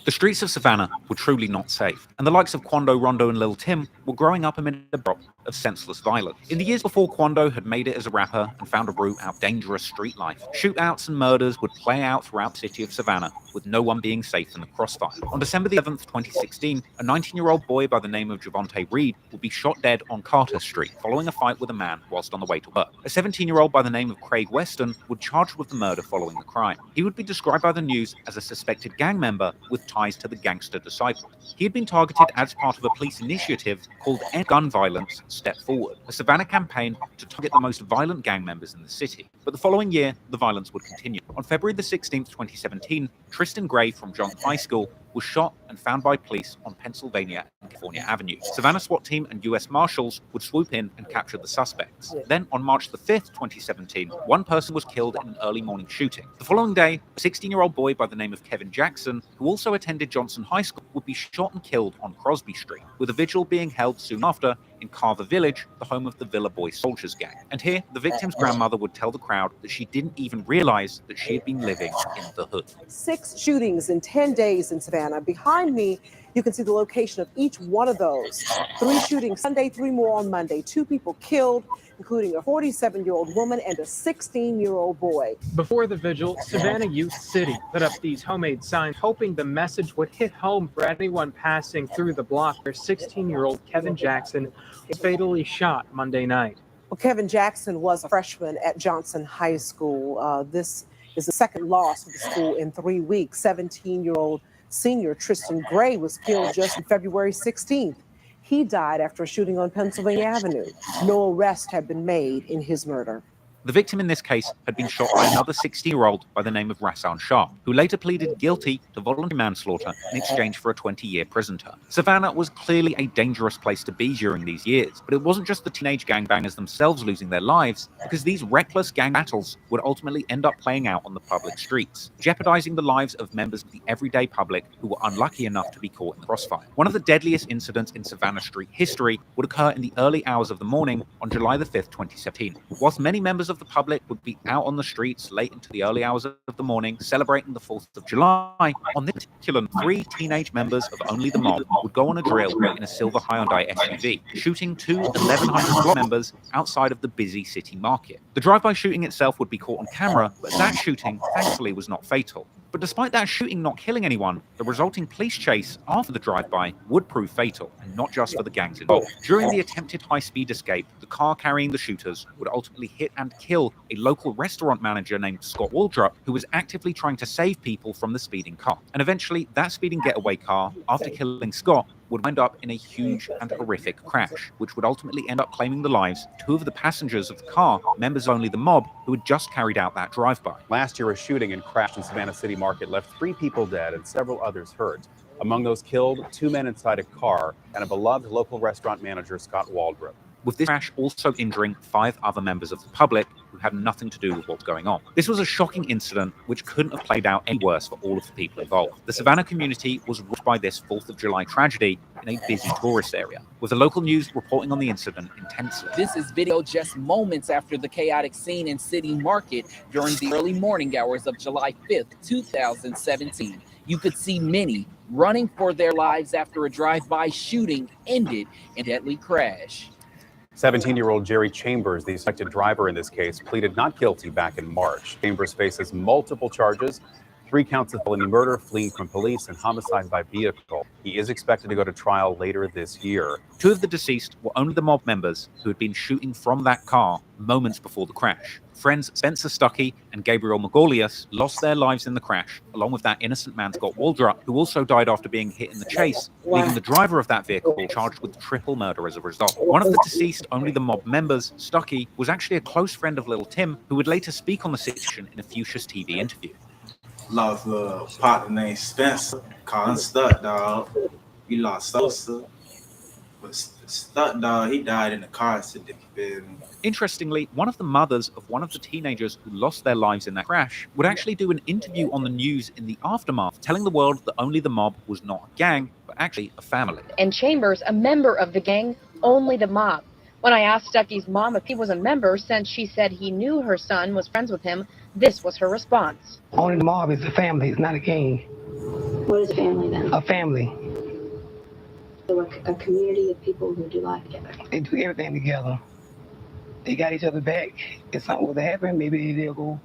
The streets of Savannah were truly not safe, and the likes of Quando, Rondo, and Lil Tim were growing up amid a backdrop of senseless violence. In the years before Quando had made it as a rapper and found a route out dangerous street life, shootouts and murders would play out throughout the city of Savannah, with no one being safe in the crossfire. On December 11th, 2016, a 19-year-old boy by the name of Javonte Reed would be shot dead on Carter Street following a fight with a man whilst on the way to work. A 17-year-old by the name of Craig Weston would be charged with the murder following the crime. He would be described by the news as a suspected gang member with ties to the Gangster Disciples. He had been targeted as part of a police initiative called End Gun Violence Step Forward, a Savannah campaign to target the most violent gang members in the city. But the following year, the violence would continue. On February the 16th, 2017, Tristan Gray from Johnson High School was shot and found by police on Pennsylvania and California Avenue. Savannah SWAT team and U.S. Marshals would swoop in and capture the suspects. Then, on March the 5th, 2017, one person was killed in an early morning shooting. The following day, a 16-year-old boy by the name of Kevin Jackson, who also attended Johnson High School, would be shot and killed on Crosby Street, with a vigil being held soon after in Carver Village, the home of the Villa Boy Soldiers gang. And here, the victim's grandmother would tell the crowd that she didn't even realize that she had been living in the hood. 6 shootings in 10 days in Savannah. Behind me, you can see the location of each one of those. 3 shootings Sunday, 3 more on Monday. 2 people killed, including a 47-year-old woman and a 16-year-old boy. Before the vigil, Savannah Youth City put up these homemade signs, hoping the message would hit home for anyone passing through the block where 16-year-old Kevin Jackson was fatally shot Monday night. Well, Kevin Jackson was a freshman at Johnson High School. This is the second loss for the school in 3 weeks. 17-year-old senior Tristan Gray was killed just February 16th. He died after a shooting on Pennsylvania Avenue. No arrest had been made in his murder. The victim in this case had been shot by another 16-year-old by the name of Rassan Shah, who later pleaded guilty to voluntary manslaughter in exchange for a 20-year prison term. Savannah was clearly a dangerous place to be during these years, but it wasn't just the teenage gangbangers themselves losing their lives, because these reckless gang battles would ultimately end up playing out on the public streets, jeopardizing the lives of members of the everyday public who were unlucky enough to be caught in the crossfire. One of the deadliest incidents in Savannah street history would occur in the early hours of the morning on July the 5th, 2017. Whilst many members of the public would be out on the streets late into the early hours of the morning celebrating the 4th of July, on this particular 3 teenage members of Only the Mob would go on a drill in a silver Hyundai SUV, shooting 2 1,100 block members outside of the busy city market. The drive-by shooting itself would be caught on camera, but that shooting thankfully was not fatal. But despite that shooting not killing anyone, the resulting police chase after the drive-by would prove fatal, and not just for the gangs involved. During the attempted high-speed escape, the car carrying the shooters would ultimately hit and kill a local restaurant manager named Scott Waldrop, who was actively trying to save people from the speeding car. And eventually, that speeding getaway car, after killing Scott, would wind up in a huge and horrific crash, which would ultimately end up claiming the lives of 2 of the passengers of the car, members of Only the Mob, who had just carried out that drive-by. Last year, a shooting and crash in Savannah City Market left 3 people dead and several others hurt. Among those killed, 2 men inside a car and a beloved local restaurant manager, Scott Waldrop. With this crash also injuring 5 other members of the public, who had nothing to do with what's going on. This was a shocking incident which couldn't have played out any worse for all of the people involved. The Savannah community was rocked by this 4th of July tragedy in a busy tourist area, with the local news reporting on the incident intensely. This is video just moments after the chaotic scene in City Market during the early morning hours of July 5th, 2017. You could see many running for their lives after a drive-by shooting ended in a deadly crash. 17-year-old Jerry Chambers, the suspected driver in this case, pleaded not guilty back in March. Chambers faces multiple charges, 3 counts of felony murder, fleeing from police, and homicide by vehicle. He is expected to go to trial later this year. 2 of the deceased were only the mob members who had been shooting from that car moments before the crash. Friends Spencer Stuckey and Gabriel Magolius lost their lives in the crash, along with that innocent man Scott Waldrop, who also died after being hit in the chase, leaving the driver of that vehicle charged with triple murder as a result. One of the deceased, only the mob members, Stuckey, was actually a close friend of Little Tim, who would later speak on the situation in a Fuchsia's TV interview. Lost a partner named Spencer, called him Stuck Dog. We lost Sosa, but Stuck Dog, he died in the car accident. Interestingly, one of the mothers of one of the teenagers who lost their lives in that crash would actually do an interview on the news in the aftermath, telling the world that only the mob was not a gang, but actually a family. And Chambers, a member of the gang, only the mob. When I asked Stuckey's mom if he was a member, since she said he knew her son was friends with him, this was her response. Only the mob is a family, it's not a gang. What is a family then? A family. So a community of people who do life together. They do everything together. They got each other back. If something was to happen, maybe they'll go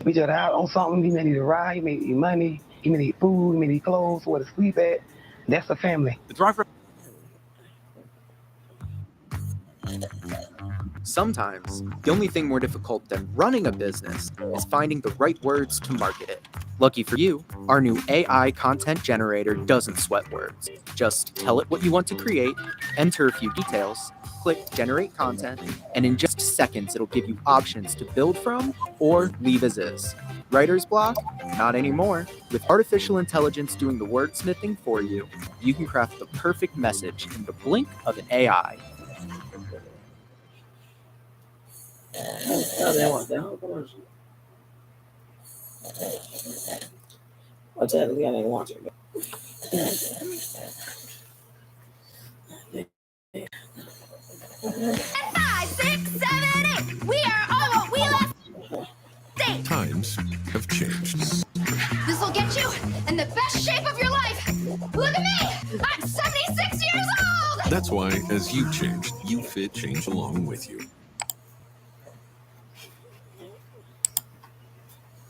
each other out on something. You may need a ride, you may need money, you may need food, you may need clothes, where to sleep at. That's a family. The driver. Sometimes, the only thing more difficult than running a business is finding the right words to market it. Lucky for you, our new AI content generator doesn't sweat words. Just tell it what you want to create, enter a few details, click generate content, and in just seconds it'll give you options to build from or leave as is. Writer's block? Not anymore. With artificial intelligence doing the wordsmithing for you, you can craft the perfect message in the blink of an AI. What's that? We gotta watch it. 5, 6, 7, 8. We are all what we left. Times have changed. This will get you in the best shape of your life. Look at me. I'm 76 years old. That's why, as you changed, YouFit changed along with you.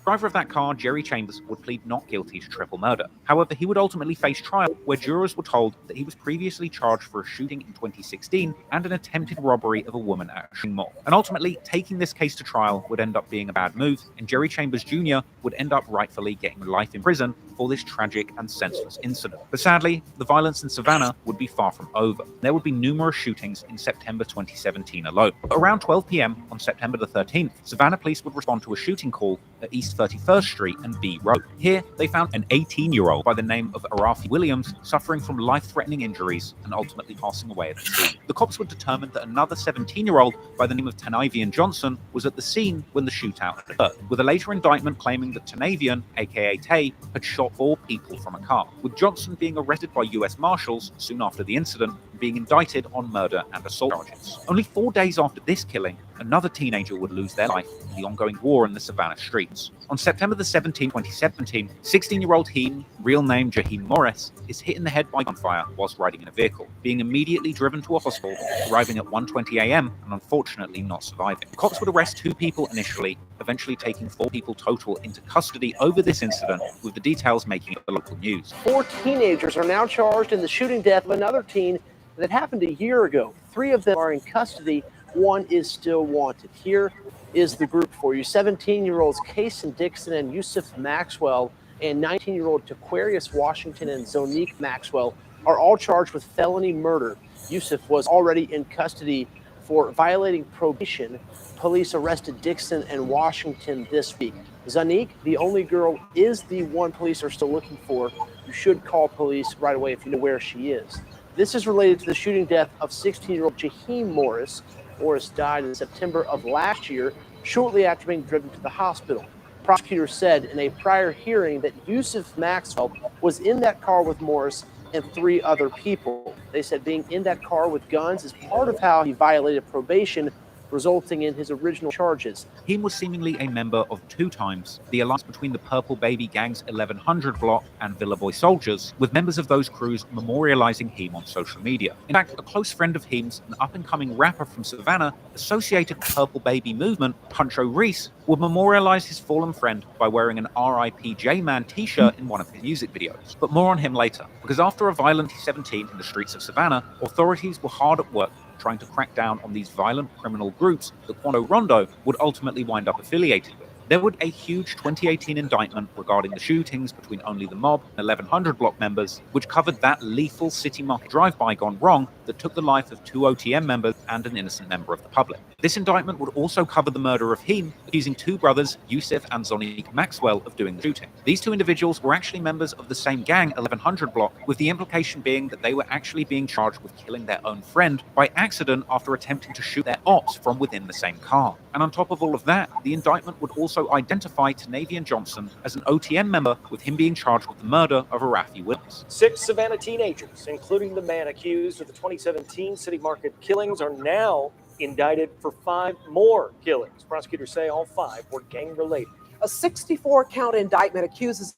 Driver of that car, Jerry Chambers, would plead not guilty to triple murder. However, he would ultimately face trial, where jurors were told that he was previously charged for a shooting in 2016 and an attempted robbery of a woman at a shopping mall. And ultimately, taking this case to trial would end up being a bad move, and Jerry Chambers Jr. would end up rightfully getting life in prison for this tragic and senseless incident. But sadly, the violence in Savannah would be far from over. There would be numerous shootings in September 2017 alone. But around 12 p.m. on September the 13th, Savannah police would respond to a shooting call at East 31st Street and B Road. Here, they found an 18-year-old by the name of Arafi Williams suffering from life-threatening injuries and ultimately passing away at the scene. The cops were determined that another 17-year-old by the name of Tanavian Johnson was at the scene when the shootout occurred, with a later indictment claiming that Tanavian, aka Tay, had shot 4 people from a car, with Johnson being arrested by US Marshals soon after the incident and being indicted on murder and assault charges. Only 4 days after this killing, another teenager would lose their life in the ongoing war in the Savannah streets. On September the 17th, 2017, 16-year-old Heaton, real name Jaheim Morris, is hit in the head by gunfire whilst riding in a vehicle, being immediately driven to a hospital, arriving at 1:20 a.m. and unfortunately not surviving. The cops would arrest 2 people initially, eventually taking 4 people total into custody over this incident, with the details making it the local news. 4 teenagers are now charged in the shooting death of another teen that happened a year ago. 3 of them are in custody. 1 is still wanted. Here is the group for you. 17-year-olds Kason Dixon and Yusuf Maxwell and 19-year-old Taquarius Washington and Zonique Maxwell are all charged with felony murder. Yusuf was already in custody for violating probation. Police arrested Dixon and Washington this week. Zonique, the only girl, is the one police are still looking for. You should call police right away if you know where she is. This is related to the shooting death of 16-year-old Jaheim Morris. Morris died in September of last year shortly after being driven to the hospital. Prosecutors said in a prior hearing that Yusuf Maxwell was in that car with Morris and 3 other people. They said being in that car with guns is part of how he violated probation, resulting in his original charges. Heem was seemingly a member of 2 times the alliance between the Purple Baby Gang's 1100 block and Villa Boy Soldiers, with members of those crews memorializing Heem on social media. In fact, a close friend of Heem's, an up-and-coming rapper from Savannah associated with the Purple Baby movement, Puncho Reese, would memorialize his fallen friend by wearing an R.I.P. J-Man t-shirt in one of his music videos. But more on him later, because after a violent 2017 in the streets of Savannah, authorities were hard at work trying to crack down on these violent criminal groups that Quando Rondo would ultimately wind up affiliated with. There was a huge 2018 indictment regarding the shootings between Only the Mob and 1100 block members, which covered that lethal City Market drive-by gone wrong that took the life of 2 OTM members and an innocent member of the public. This indictment would also cover the murder of Heem, accusing 2 brothers, Yusuf and Zonique Maxwell, of doing the shooting. These 2 individuals were actually members of the same gang, 1100 block, with the implication being that they were actually being charged with killing their own friend by accident after attempting to shoot their ops from within the same car. And on top of all of that, the indictment would also identify Tanavian Johnson as an OTM member, with him being charged with the murder of Arafi Williams. 6 Savannah teenagers, including the man accused of the 2017 City Market killings, are now indicted for 5 more killings. Prosecutors say all 5 were gang-related. A 64-count indictment accuses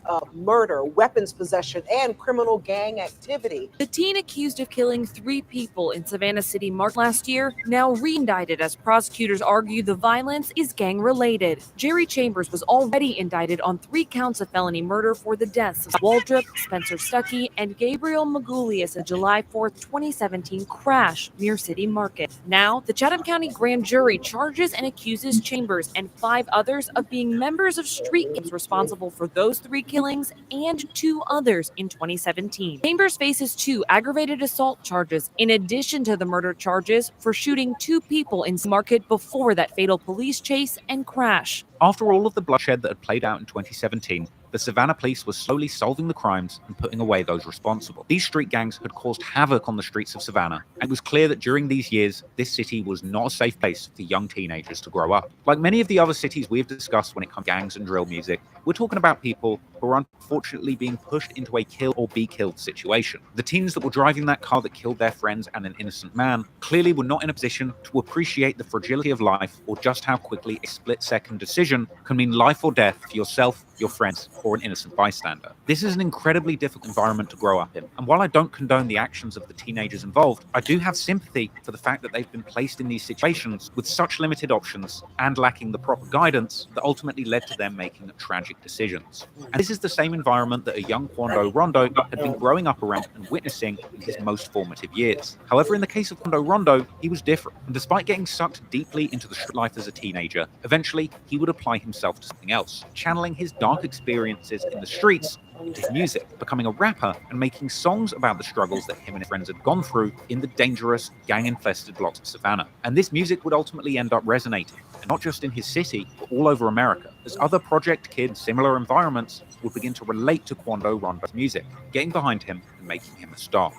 of murder, weapons possession, and criminal gang activity. The teen accused of killing 3 people in Savannah City Market last year, now re-indicted as prosecutors argue the violence is gang-related. Jerry Chambers was already indicted on 3 counts of felony murder for the deaths of Waldrop, Spencer Stuckey, and Gabriel Magulius, a July 4, 2017 crash near City Market. Now, the Chatham County grand jury charges and accuses Chambers and 5 others of being members of street gangs responsible for those 3 killings and 2 others in 2017. Chambers faces 2 aggravated assault charges in addition to the murder charges for shooting 2 people in Market before that fatal police chase and crash. After all of the bloodshed that had played out in 2017, the Savannah police were slowly solving the crimes and putting away those responsible. These street gangs had caused havoc on the streets of Savannah, and it was clear that during these years, this city was not a safe place for young teenagers to grow up. Like many of the other cities we've discussed when it comes to gangs and drill music, we're talking about people who are unfortunately being pushed into a kill or be killed situation. The teens that were driving that car that killed their friends and an innocent man clearly were not in a position to appreciate the fragility of life or just how quickly a split-second decision can mean life or death for yourself, your friends, or an innocent bystander. This is an incredibly difficult environment to grow up in, and while I don't condone the actions of the teenagers involved, I do have sympathy for the fact that they've been placed in these situations with such limited options and lacking the proper guidance that ultimately led to them making tragic decisions. And this is the same environment that a young Quando Rondo had been growing up around and witnessing in his most formative years. However, in the case of Quando Rondo, he was different, and despite getting sucked deeply into the street life as a teenager, eventually he would apply himself to something else, channeling his dark experiences in the streets into his music, becoming a rapper and making songs about the struggles that him and his friends had gone through in the dangerous, gang-infested blocks of Savannah. And this music would ultimately end up resonating, and not just in his city, but all over America, as other Project Kids in similar environments would begin to relate to Quando Rondo's music, getting behind him and making him a star.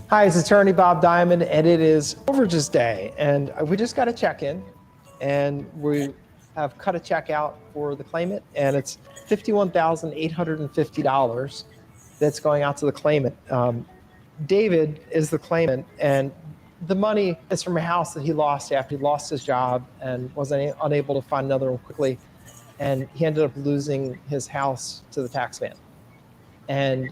Hi, it's attorney Bob Diamond, and it is Overages Day, and we just got a check-in, and we have cut a check out for the claimant, and it's $51,850 that's going out to the claimant. David is the claimant, and the money is from a house that he lost after he lost his job and was unable to find another one quickly, and he ended up losing his house to the tax man. And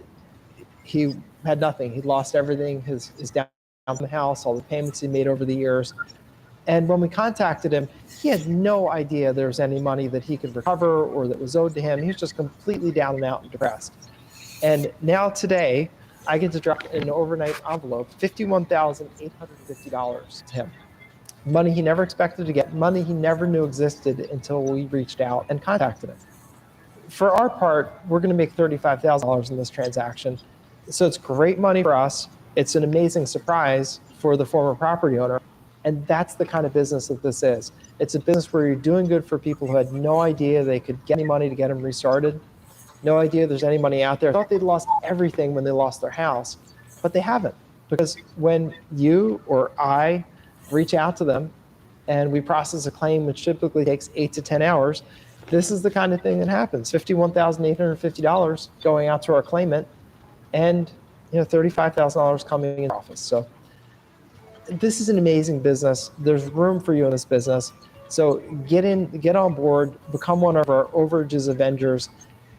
he had nothing. He lost everything, his down on the house, all the payments he made over the years. And when we contacted him, he had no idea there was any money that he could recover or that was owed to him. He was just completely down and out and depressed. And now today, I get to drop in an overnight envelope, $51,850 to him. Money he never expected to get, money he never knew existed until we reached out and contacted him. For our part, we're going to make $35,000 in this transaction. So it's great money for us. It's an amazing surprise for the former property owner. And that's the kind of business that this is. It's a business where you're doing good for people who had no idea they could get any money to get them restarted. No idea there's any money out there. Thought they'd lost everything when they lost their house, but they haven't. Because when you or I reach out to them, and we process a claim which typically takes 8 to 10 hours. This is the kind of thing that happens. $51,850 going out to our claimant, and $35,000 coming in the office. So this is an amazing business. There's room for you in this business. So get on board, become one of our Overages Avengers,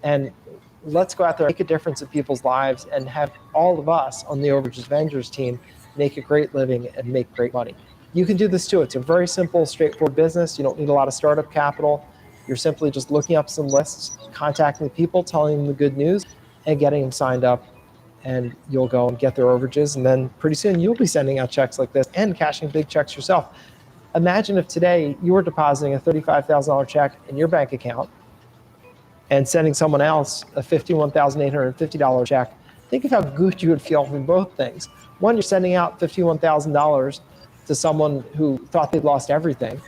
and let's go out there and make a difference in people's lives and have all of us on the Overages Avengers team make a great living and make great money. You can do this too. It's a very simple, straightforward business. You don't need a lot of startup capital. You're simply just looking up some lists, contacting the people, telling them the good news, and getting them signed up. And you'll go and get their overages. And then pretty soon you'll be sending out checks like this and cashing big checks yourself. Imagine if today you were depositing a $35,000 check in your bank account and sending someone else a $51,850 check. Think of how good you would feel from both things. One, you're sending out $51,000 to someone who thought they'd lost everything,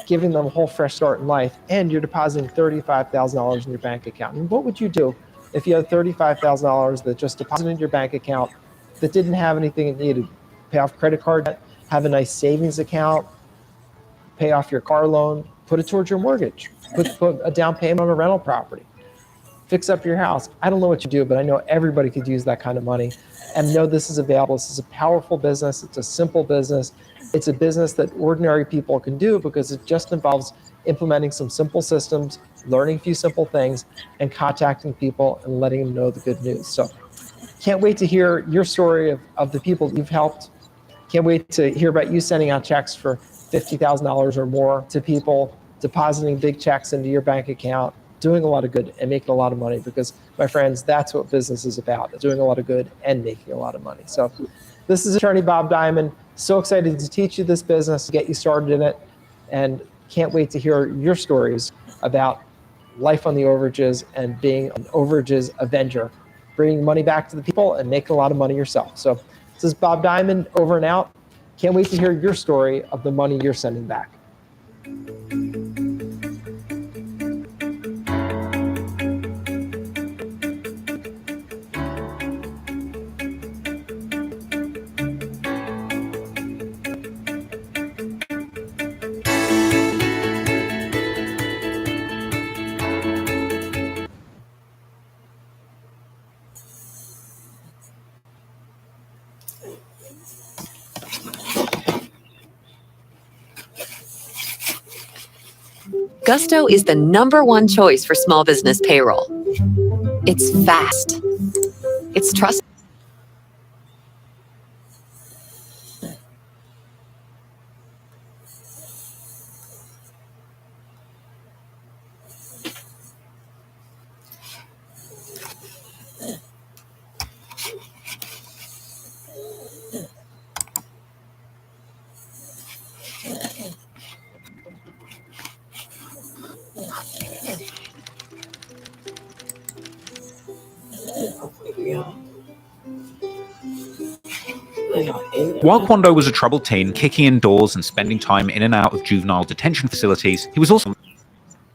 giving them a whole fresh start in life, and you're depositing $35,000 in your bank account. And what would you do if you had $35,000 that just deposited in your bank account that didn't have anything it needed? Pay off credit card debt, have a nice savings account, pay off your car loan, put it towards your mortgage, put a down payment on a rental property, fix up your house. I don't know what you do, but I know everybody could use that kind of money. And know this is available. This is a powerful business. It's a simple business. It's a business that ordinary people can do because it just involves implementing some simple systems, learning a few simple things, and contacting people and letting them know the good news. So can't wait to hear your story of the people you've helped. Can't wait to hear about you sending out checks for $50,000 or more to people, depositing big checks into your bank account, doing a lot of good and making a lot of money, because my friends, that's what business is about, doing a lot of good and making a lot of money. So this is Attorney Bob Diamond. So excited to teach you this business, get you started in it, and can't wait to hear your stories about life on the overages and being an Overages Avenger, bringing money back to the people and making a lot of money yourself. So this is Bob Diamond, over and out. Can't wait to hear your story of the money you're sending back. Gusto is the #1 choice for small business payroll. It's fast. It's trusted. While Quando was a troubled teen, kicking in doors and spending time in and out of juvenile detention facilities, he was also